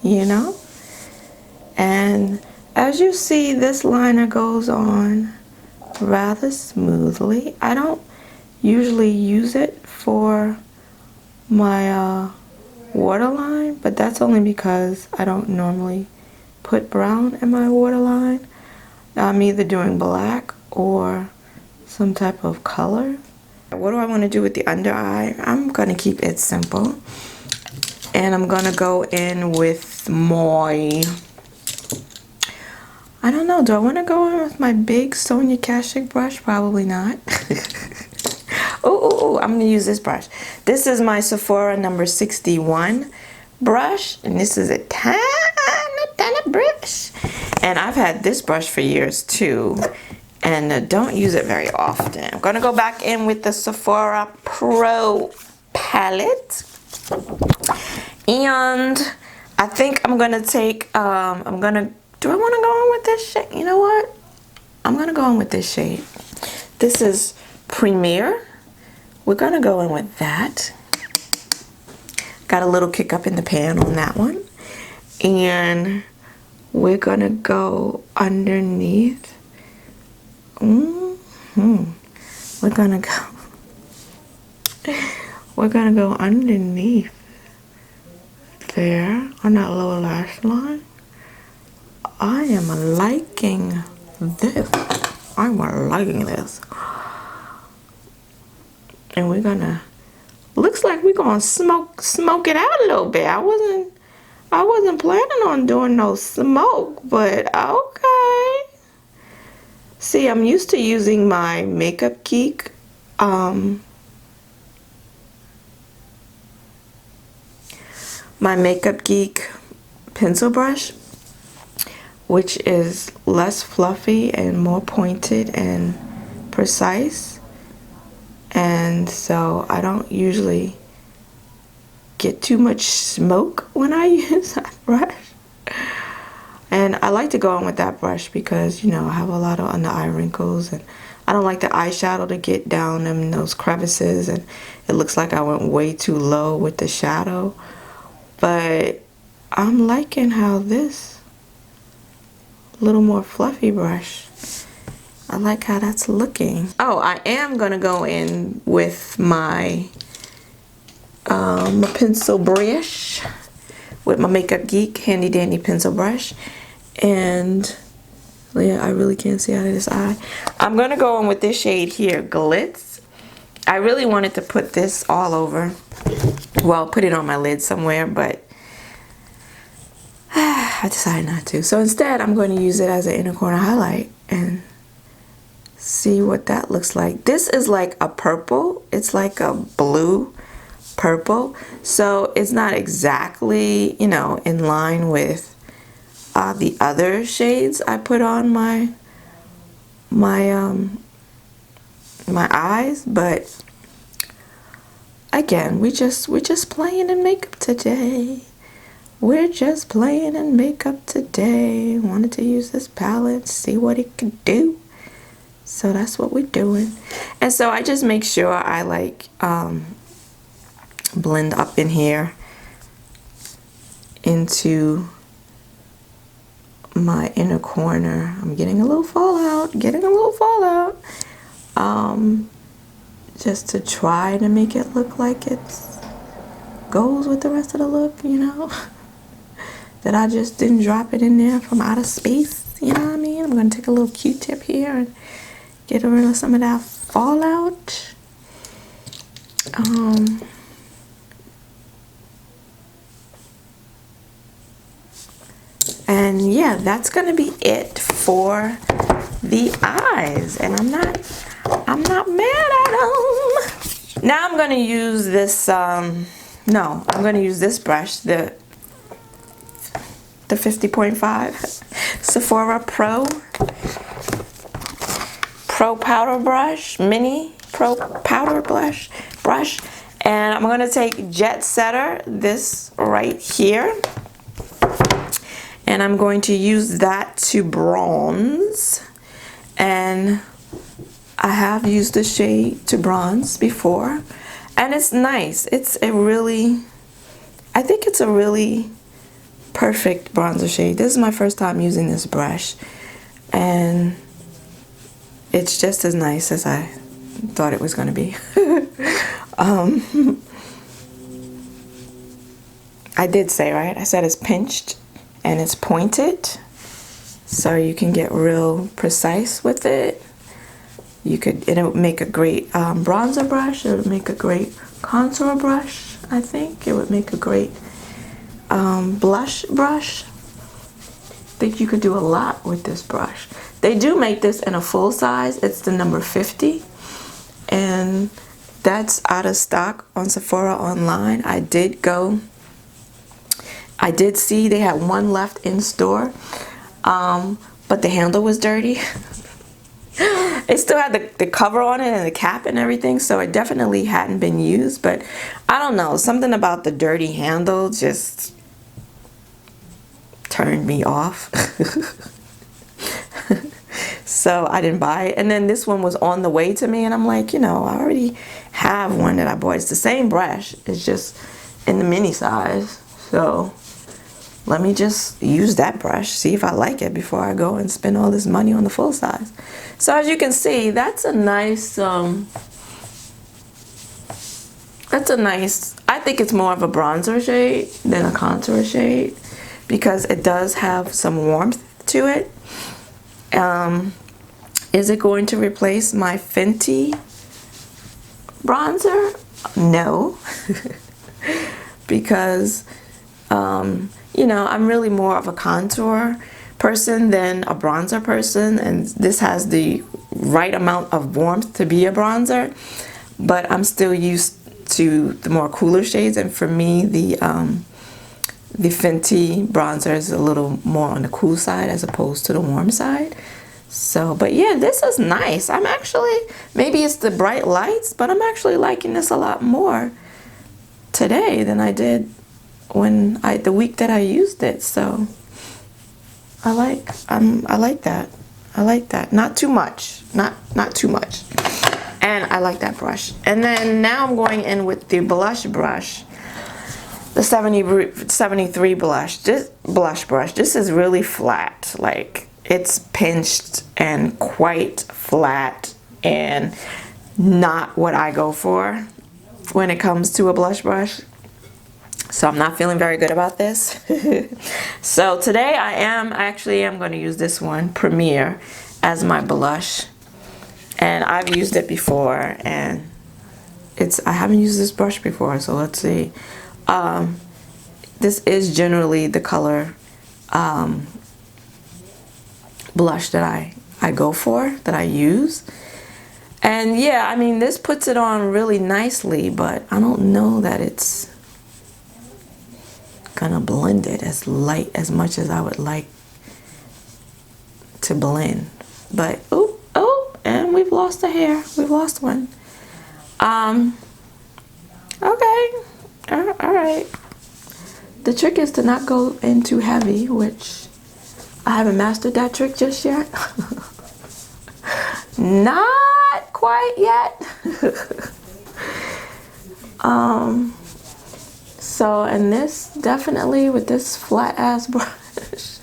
you know? And as you see, this liner goes on rather smoothly. I don't usually use it for my waterline, but that's only because I don't normally put brown in my waterline. I'm either doing black or some type of color. What do I want to do with the under eye? I'm going to keep it simple, and I'm going to go in with my, I don't know, do I want to go in with my big Sonia Kashuk brush? Probably not. Oh, I'm gonna use this brush. This is my Sephora number 61 brush, and this is a tiny brush. And I've had this brush for years too, and don't use it very often. I'm gonna go back in with the Sephora Pro palette, and I think I'm gonna take. Do I want to go in with this shade? You know what? I'm gonna go in with this shade. This is Premier. We're gonna go in with that. Got a little kick up in the pan on that one. And we're gonna go underneath. We're gonna go underneath there on that lower lash line. I am liking this. I'm liking this. And we're gonna, looks like we're gonna smoke it out a little bit. I wasn't planning on doing no smoke, but okay. See, I'm used to using my Makeup Geek my Makeup Geek pencil brush, which is less fluffy and more pointed and precise. And so I don't usually get too much smoke when I use that brush. And I like to go in with that brush because, you know, I have a lot of under eye wrinkles, and I don't like the eyeshadow to get down in those crevices, and it looks like I went way too low with the shadow. But I'm liking how this little more fluffy brush, I like how that's looking. Oh, I am gonna go in with my pencil brush, with my Makeup Geek handy dandy pencil brush. And yeah, I really can't see out of this eye. I'm gonna go in with this shade here, Glitz. I really wanted to put this all over. Well, put it on my lid somewhere, but I decided not to. So instead, I'm going to use it as an inner corner highlight and see what that looks like. This is like a purple. It's like a blue purple. So it's not exactly, you know, in line with the other shades I put on my eyes, but again, we're just playing in makeup today. We're just playing in makeup today. Wanted to use this palette, see what it can do. So that's what we're doing. And so I just make sure I like blend up in here into my inner corner. I'm getting a little fallout, just to try to make it look like it goes with the rest of the look, you know. That I just didn't drop it in there from outer space, you know what I mean? I'm gonna take a little Q-tip here and get rid of some of that fallout. And yeah, that's gonna be it for the eyes, and I'm not mad at them. Now I'm gonna use this I'm gonna use this brush, the 50.5 Sephora Pro powder brush, mini Pro powder brush, and I'm gonna take Jet Setter, this right here, and I'm going to use that to bronze. And I have used the shade to bronze before, and it's nice. I think it's a really perfect bronzer shade. This is my first time using this brush, and it's just as nice as I thought it was going to be. I did say, right? I said it's pinched and it's pointed, so you can get real precise with it. It'll make a great bronzer brush. It would make a great contour brush. I think it would make a great blush brush. I think you could do a lot with this brush. They do make this in a full size. It's the number 50, and that's out of stock on Sephora online. I did see they had one left in store, but the handle was dirty. It still had the cover on it and the cap and everything, so it definitely hadn't been used. But I don't know, something about the dirty handle just turned me off. So I didn't buy it. And then this one was on the way to me, and I'm like, you know, I already have one that I bought. It's the same brush, it's just in the mini size. So let me just use that brush, see if I like it before I go and spend all this money on the full size. So as you can see, that's a nice, I think it's more of a bronzer shade than a contour shade, because it does have some warmth to it. Is it going to replace my Fenty bronzer? No. Because you know, I'm really more of a contour person than a bronzer person, and this has the right amount of warmth to be a bronzer, but I'm still used to the more cooler shades, and for me the Fenty bronzer is a little more on the cool side as opposed to the warm side. So, but yeah, this is nice. I'm actually, maybe it's the bright lights, but I'm actually liking this a lot more today than I did the week that I used it. So I like that. I like that. Not too much. Not too much. And I like that brush. And then now I'm going in with the blush brush. The 73 blush. This blush brush. This is really flat. Like, it's pinched and quite flat, and not what I go for when it comes to a blush brush. So I'm not feeling very good about this. So today I am going to use this one, Premier, as my blush. And I've used it before, and I haven't used this brush before, so let's see. This is generally the color blush that I go for, that I use. And yeah, I mean, this puts it on really nicely, but I don't know that it's gonna blend it as much as I would like to blend. But oh, and we've lost a hair. We've lost one. Okay, all right. The trick is to not go in too heavy, which I haven't mastered that trick just yet. Not quite yet. So, and this definitely with this flat ass brush,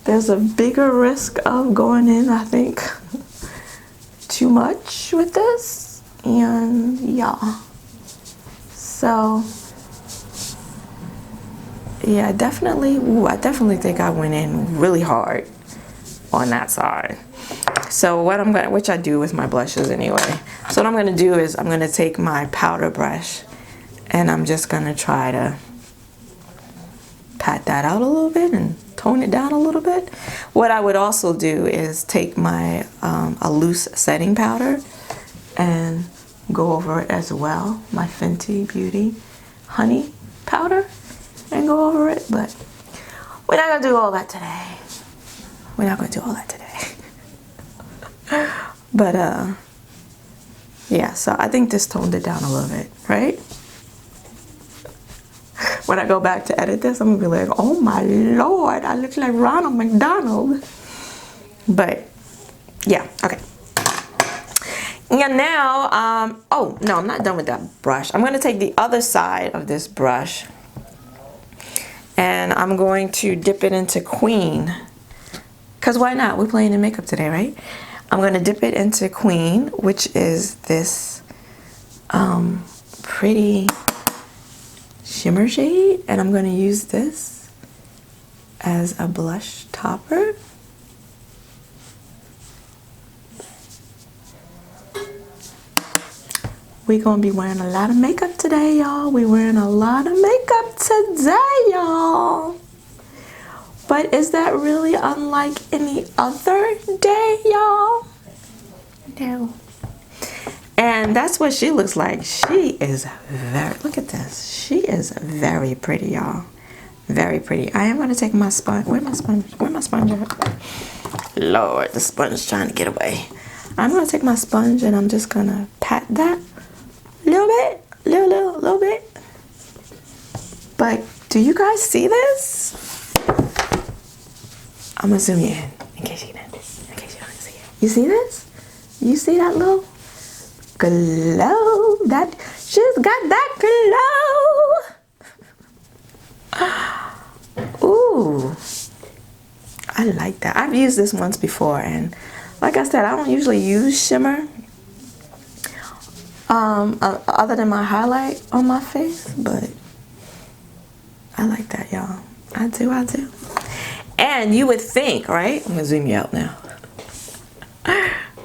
there's a bigger risk of going in, I think, too much with this. And yeah, so yeah, I definitely think I went in really hard on that side. So which I do with my blushes anyway. So what I'm gonna do is I'm gonna take my powder brush and I'm just gonna try to pat that out a little bit and tone it down a little bit. What I would also do is take my a loose setting powder and go over it as well, my Fenty Beauty Honey powder, and go over it. But we're not gonna do all that today. We're not gonna do all that today. But yeah, so I think this toned it down a little bit, right? When I go back to edit this, I'm gonna be like, oh my Lord, I look like Ronald McDonald. But yeah, okay. And now, oh no, I'm not done with that brush. I'm gonna take the other side of this brush and I'm going to dip it into Queen. Cause why not? We're playing in makeup today, right? I'm gonna dip it into Queen, which is this pretty shimmer shade, and I'm gonna use this as a blush topper. We're gonna be wearing a lot of makeup today, y'all. We're wearing a lot of makeup today, y'all. But is that really unlike any other day, y'all? No. And that's what she looks like. She is very, look at this. She is very pretty, y'all. Very pretty. I am gonna take my sponge. Where's my sponge? Where's my sponge at? Lord, the sponge is trying to get away. I'm gonna take my sponge and I'm just gonna pat that a little bit, little bit. But do you guys see this? I'm gonna zoom you in case you didn't see it. You see this? You see that little glow? That she's got that glow. Ooh, I like that. I've used this once before, and like I said, I don't usually use shimmer other than my highlight on my face, but I like that, y'all. I do. And you would think, right? I'm gonna zoom you out now.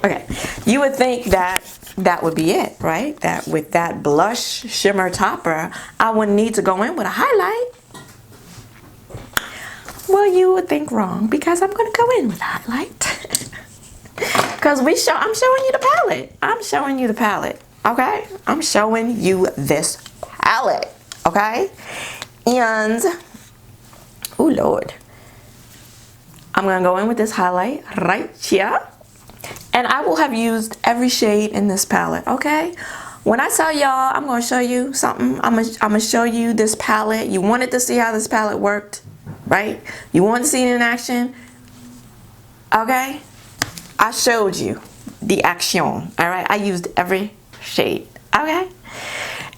Okay, you would think that that would be it, right? That with that blush shimmer topper, I wouldn't need to go in with a highlight. Well, you would think wrong, because I'm gonna go in with a highlight. Because I'm showing you the palette. I'm showing you the palette, okay? I'm showing you this palette, okay? And, oh Lord. I'm gonna go in with this highlight right here. And I will have used every shade in this palette, okay? When I tell y'all I'm gonna show you something, I'm gonna show you this palette. You wanted to see how this palette worked, right? You wanted to see it in action, okay? I showed you the action, all right? I used every shade, okay?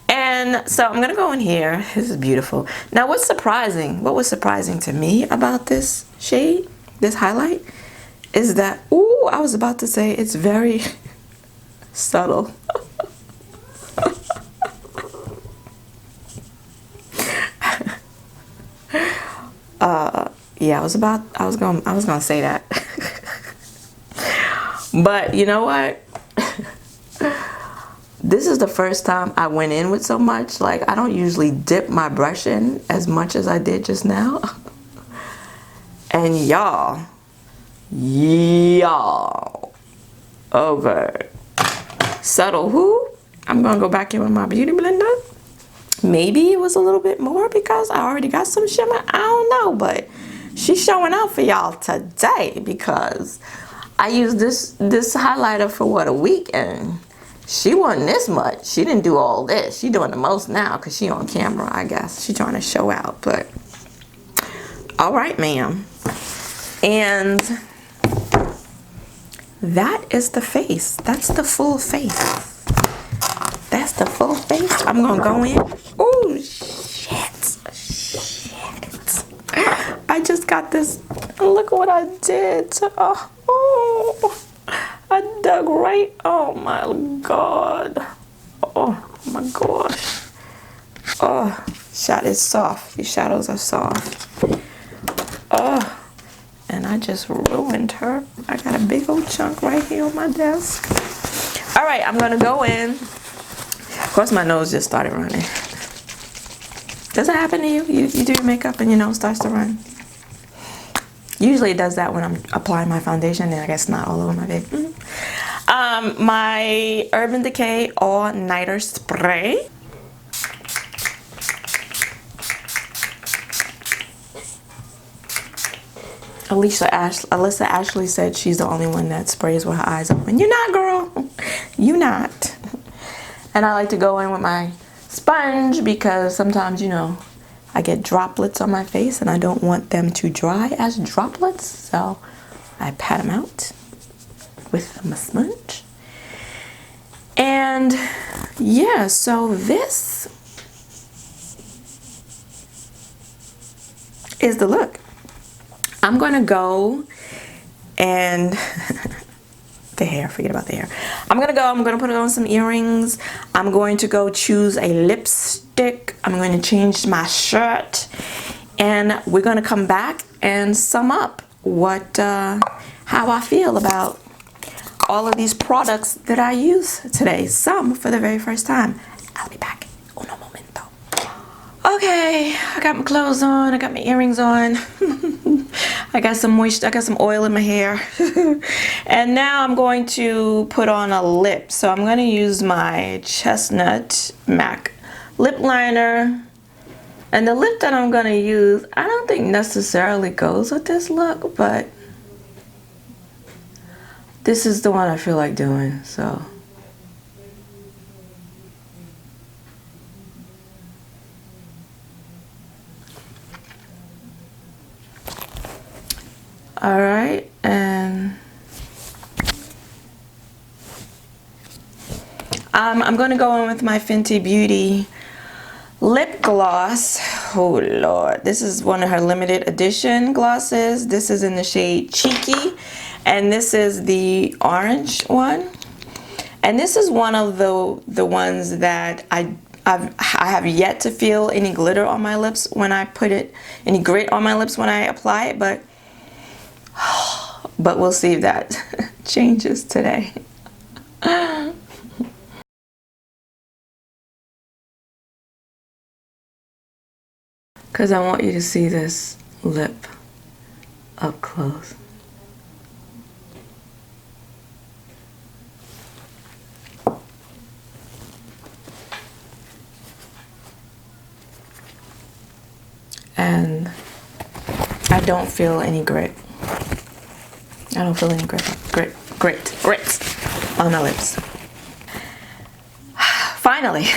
And so I'm gonna go in here. This is beautiful. Now what was surprising to me about this shade, this highlight, is that, ooh, I was about to say it's very subtle. Yeah, I was gonna say that. But you know what? This is the first time I went in with so much. Like, I don't usually dip my brush in as much as I did just now. And y'all, okay. Subtle who? I'm gonna go back in with my beauty blender. Maybe it was a little bit more because I already got some shimmer. I don't know, but she's showing out for y'all today because I used this highlighter for what, a week, and she wasn't this much. She didn't do all this. She doing the most now because she on camera, I guess. She trying to show out, but all right, ma'am. And that is the face. That's the full face. That's the full face. I'm gonna go in. Oh shit. I just got this. Look what I did. Oh, I dug right. Oh my god. Oh my gosh. Oh, shot is soft. These shadows are soft. Oh, and I just ruined her. I got a big old chunk right here on my desk. All right, I'm gonna go in. Of course, my nose just started running. Does it happen to you? You do your makeup and your nose starts to run? Usually it does that when I'm applying my foundation and I get snot all over my face. My Urban Decay All Nighter Spray. Alyssa Ashley said she's the only one that sprays with her eyes open. You're not, girl. You not. And I like to go in with my sponge because sometimes, you know, I get droplets on my face and I don't want them to dry as droplets. So I pat them out with my sponge. And yeah, so this is the look. I'm gonna go and the hair, forget about the hair. I'm gonna put on some earrings. I'm going to go choose a lipstick. I'm going to change my shirt, and we're gonna come back and sum up what how I feel about all of these products that I use today. Some for the very first time. I'll be back. Uno momento. Okay, I got my clothes on, I got my earrings on. I got some moisture, I got some oil in my hair. And now I'm going to put on a lip. So I'm going to use my Chestnut MAC lip liner. And the lip that I'm going to use, I don't think necessarily goes with this look, but this is the one I feel like doing, so. All right, and I'm gonna go in with my Fenty Beauty lip gloss. Oh Lord, this is one of her limited edition glosses. This is in the shade Cheeky, and this is the orange one. And this is one of the ones that I have yet to feel any glitter on my lips when I put it, any grit on my lips when I apply it, but we'll see if that changes today. Because I want you to see this lip up close. And I don't feel any grit. I don't feel any grit on my lips. Finally,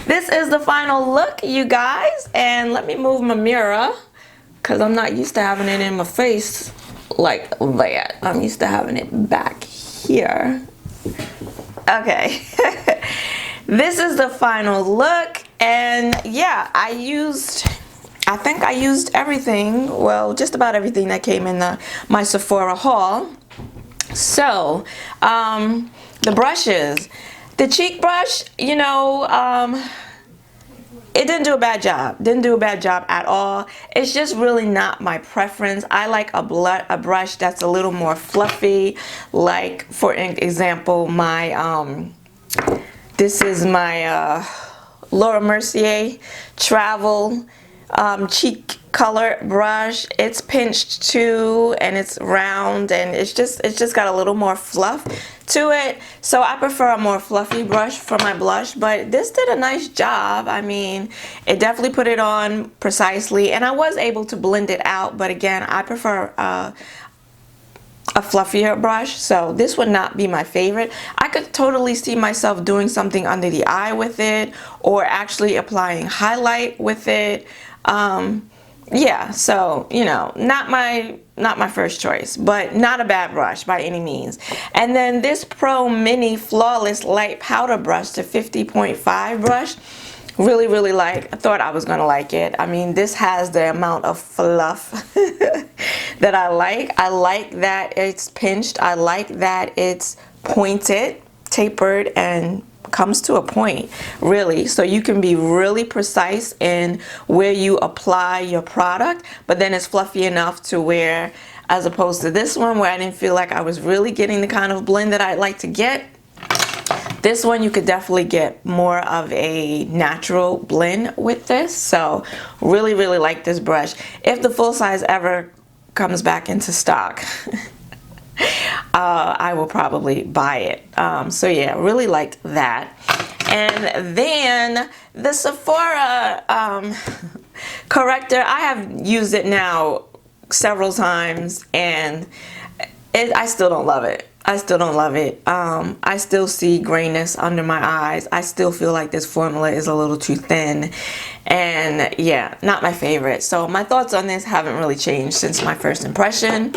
this is the final look, you guys. And let me move my mirror because I'm not used to having it in my face like that. I'm used to having it back here. Okay. This is the final look, and yeah, I think I used everything, well, just about everything that came in my Sephora haul. So, the brushes. The cheek brush, you know, it didn't do a bad job. Didn't do a bad job at all. It's just really not my preference. I like a brush that's a little more fluffy. Like, for example, my This is my Laura Mercier Travel cheek color brush. It's pinched too, and it's round, and it's just got a little more fluff to it. So I prefer a more fluffy brush for my blush, but this did a nice job. I mean, it definitely put it on precisely, and I was able to blend it out, but again, I prefer a fluffier brush, so this would not be my favorite. I could totally see myself doing something under the eye with it, or actually applying highlight with it. Yeah, so you know, not my first choice, but not a bad brush by any means. And then this Pro Mini Flawless Light Powder Brush, the 50.5 brush, really like. I thought I was gonna like it. I mean, this has the amount of fluff that I like. I like that it's pinched. I like that it's pointed, tapered, and comes to a point, really, so you can be really precise in where you apply your product, but then it's fluffy enough to where, as opposed to this one where I didn't feel like I was really getting the kind of blend that I'd like to get, this one you could definitely get more of a natural blend with this. So really like this brush. If the full size ever comes back into stock, I will probably buy it. So yeah, really liked that. And then the Sephora corrector, I have used it now several times, and I still don't love it. I still don't love it. I still see grayness under my eyes. I still feel like this formula is a little too thin, and yeah, not my favorite. So my thoughts on this haven't really changed since my first impression.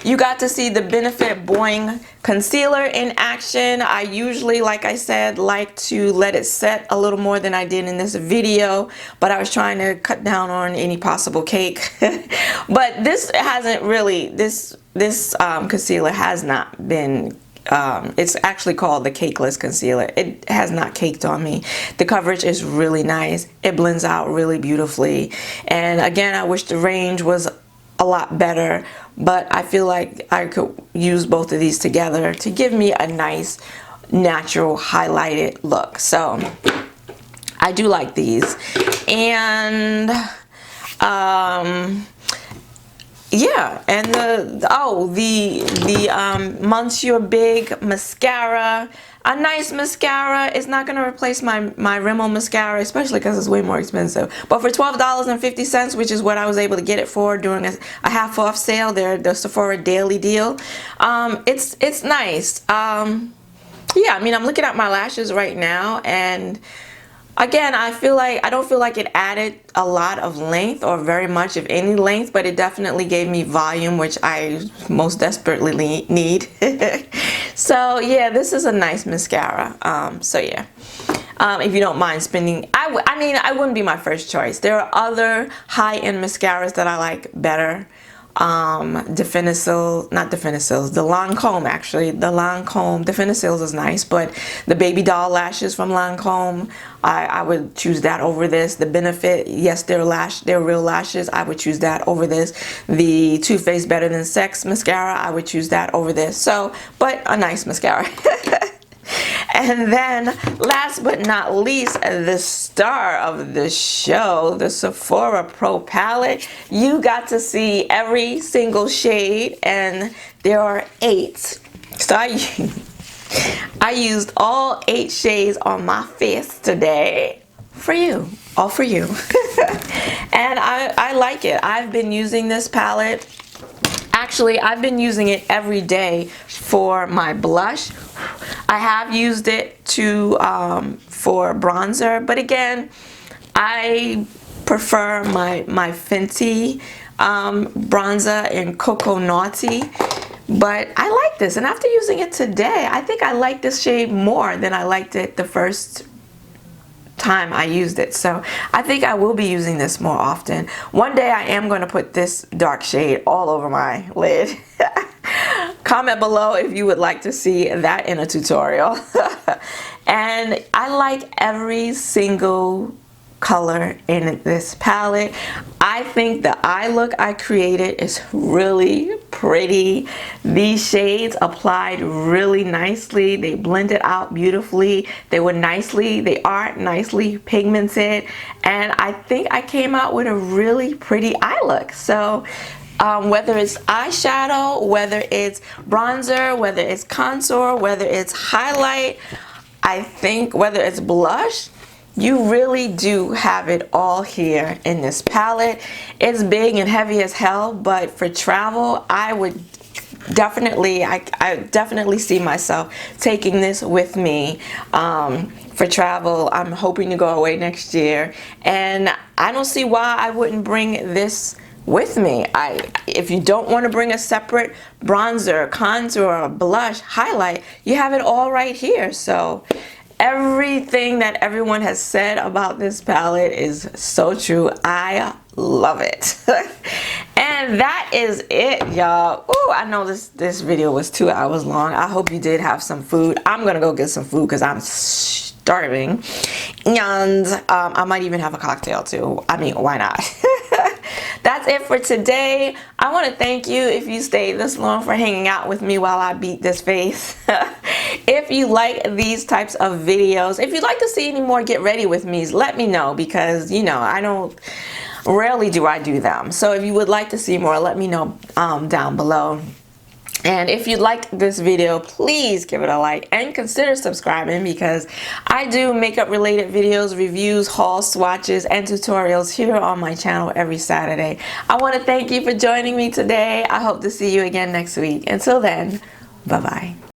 You got to see the Benefit Boing concealer in action. I usually, like I said, like to let it set a little more than I did in this video, but I was trying to cut down on any possible cake. But this hasn't really, this concealer has not been, it's actually called the Cakeless concealer. It has not caked on me. The coverage is really nice. It blends out really beautifully. And again, I wish the range was a lot better, but I feel like I could use both of these together to give me a nice natural highlighted look. So I do like these. And yeah, and the Monsieur Big mascara, a nice mascara. It's not gonna replace my Rimmel mascara, especially because it's way more expensive. But for $12.50, which is what I was able to get it for during a half off sale, the Sephora daily deal, it's nice. Yeah, I mean, I'm looking at my lashes right now, and again, I don't feel like it added a lot of length, or very much of any length, but it definitely gave me volume, which I most desperately need. So yeah, this is a nice mascara. So yeah, if you don't mind spending, I mean, I wouldn't be my first choice. There are other high-end mascaras that I like better. The Lancome, actually. The Lancome, the Finicils is nice, but the baby doll lashes from Lancome, I would choose that over this. The Benefit, yes, they're real lashes, I would choose that over this. The Too Faced Better Than Sex mascara, I would choose that over this. So, but a nice mascara. And then, last but not least, the star of the show, the Sephora Pro palette. You got to see every single shade, and there are 8. So I used all 8 shades on my face today for you, all for you. And I like it. I've been using this palette. Actually, I've been using it every day for my blush. I have used it for bronzer, but again, I prefer my Fenty bronzer in Cocoa Naughty. But I like this, and after using it today, I think I like this shade more than I liked it the first time I used it. So I think I will be using this more often. One day I am going to put this dark shade all over my lid. Comment below if you would like to see that in a tutorial. And I like every single color in this palette. I think the eye look I created is really pretty. These shades applied really nicely. They blended out beautifully. They are nicely pigmented, and I think I came out with a really pretty eye look. So whether it's eyeshadow, whether it's bronzer, whether it's contour, whether it's highlight, I think whether it's blush, you really do have it all here in this palette. It's big and heavy as hell, but for travel, I would definitely, I definitely see myself taking this with me for travel. I'm hoping to go away next year, and I don't see why I wouldn't bring this with me. If you don't want to bring a separate bronzer, contour, blush, highlight, you have it all right here. So everything that everyone has said about this palette is so true. I love it. And that is it, y'all. Ooh, I know this video was 2 hours long. I hope you did have some food. I'm gonna go get some food because I'm starving, and I might even have a cocktail too. I mean, why not? That's it for today. I want to thank you if you stayed this long for hanging out with me while I beat this face. If you like these types of videos, if you'd like to see any more get ready with me's, let me know, because you know rarely do I do them. So if you would like to see more, let me know down below. And if you liked this video, please give it a like and consider subscribing, because I do makeup related videos, reviews, hauls, swatches, and tutorials here on my channel every Saturday. I want to thank you for joining me today. I hope to see you again next week. Until then, bye-bye.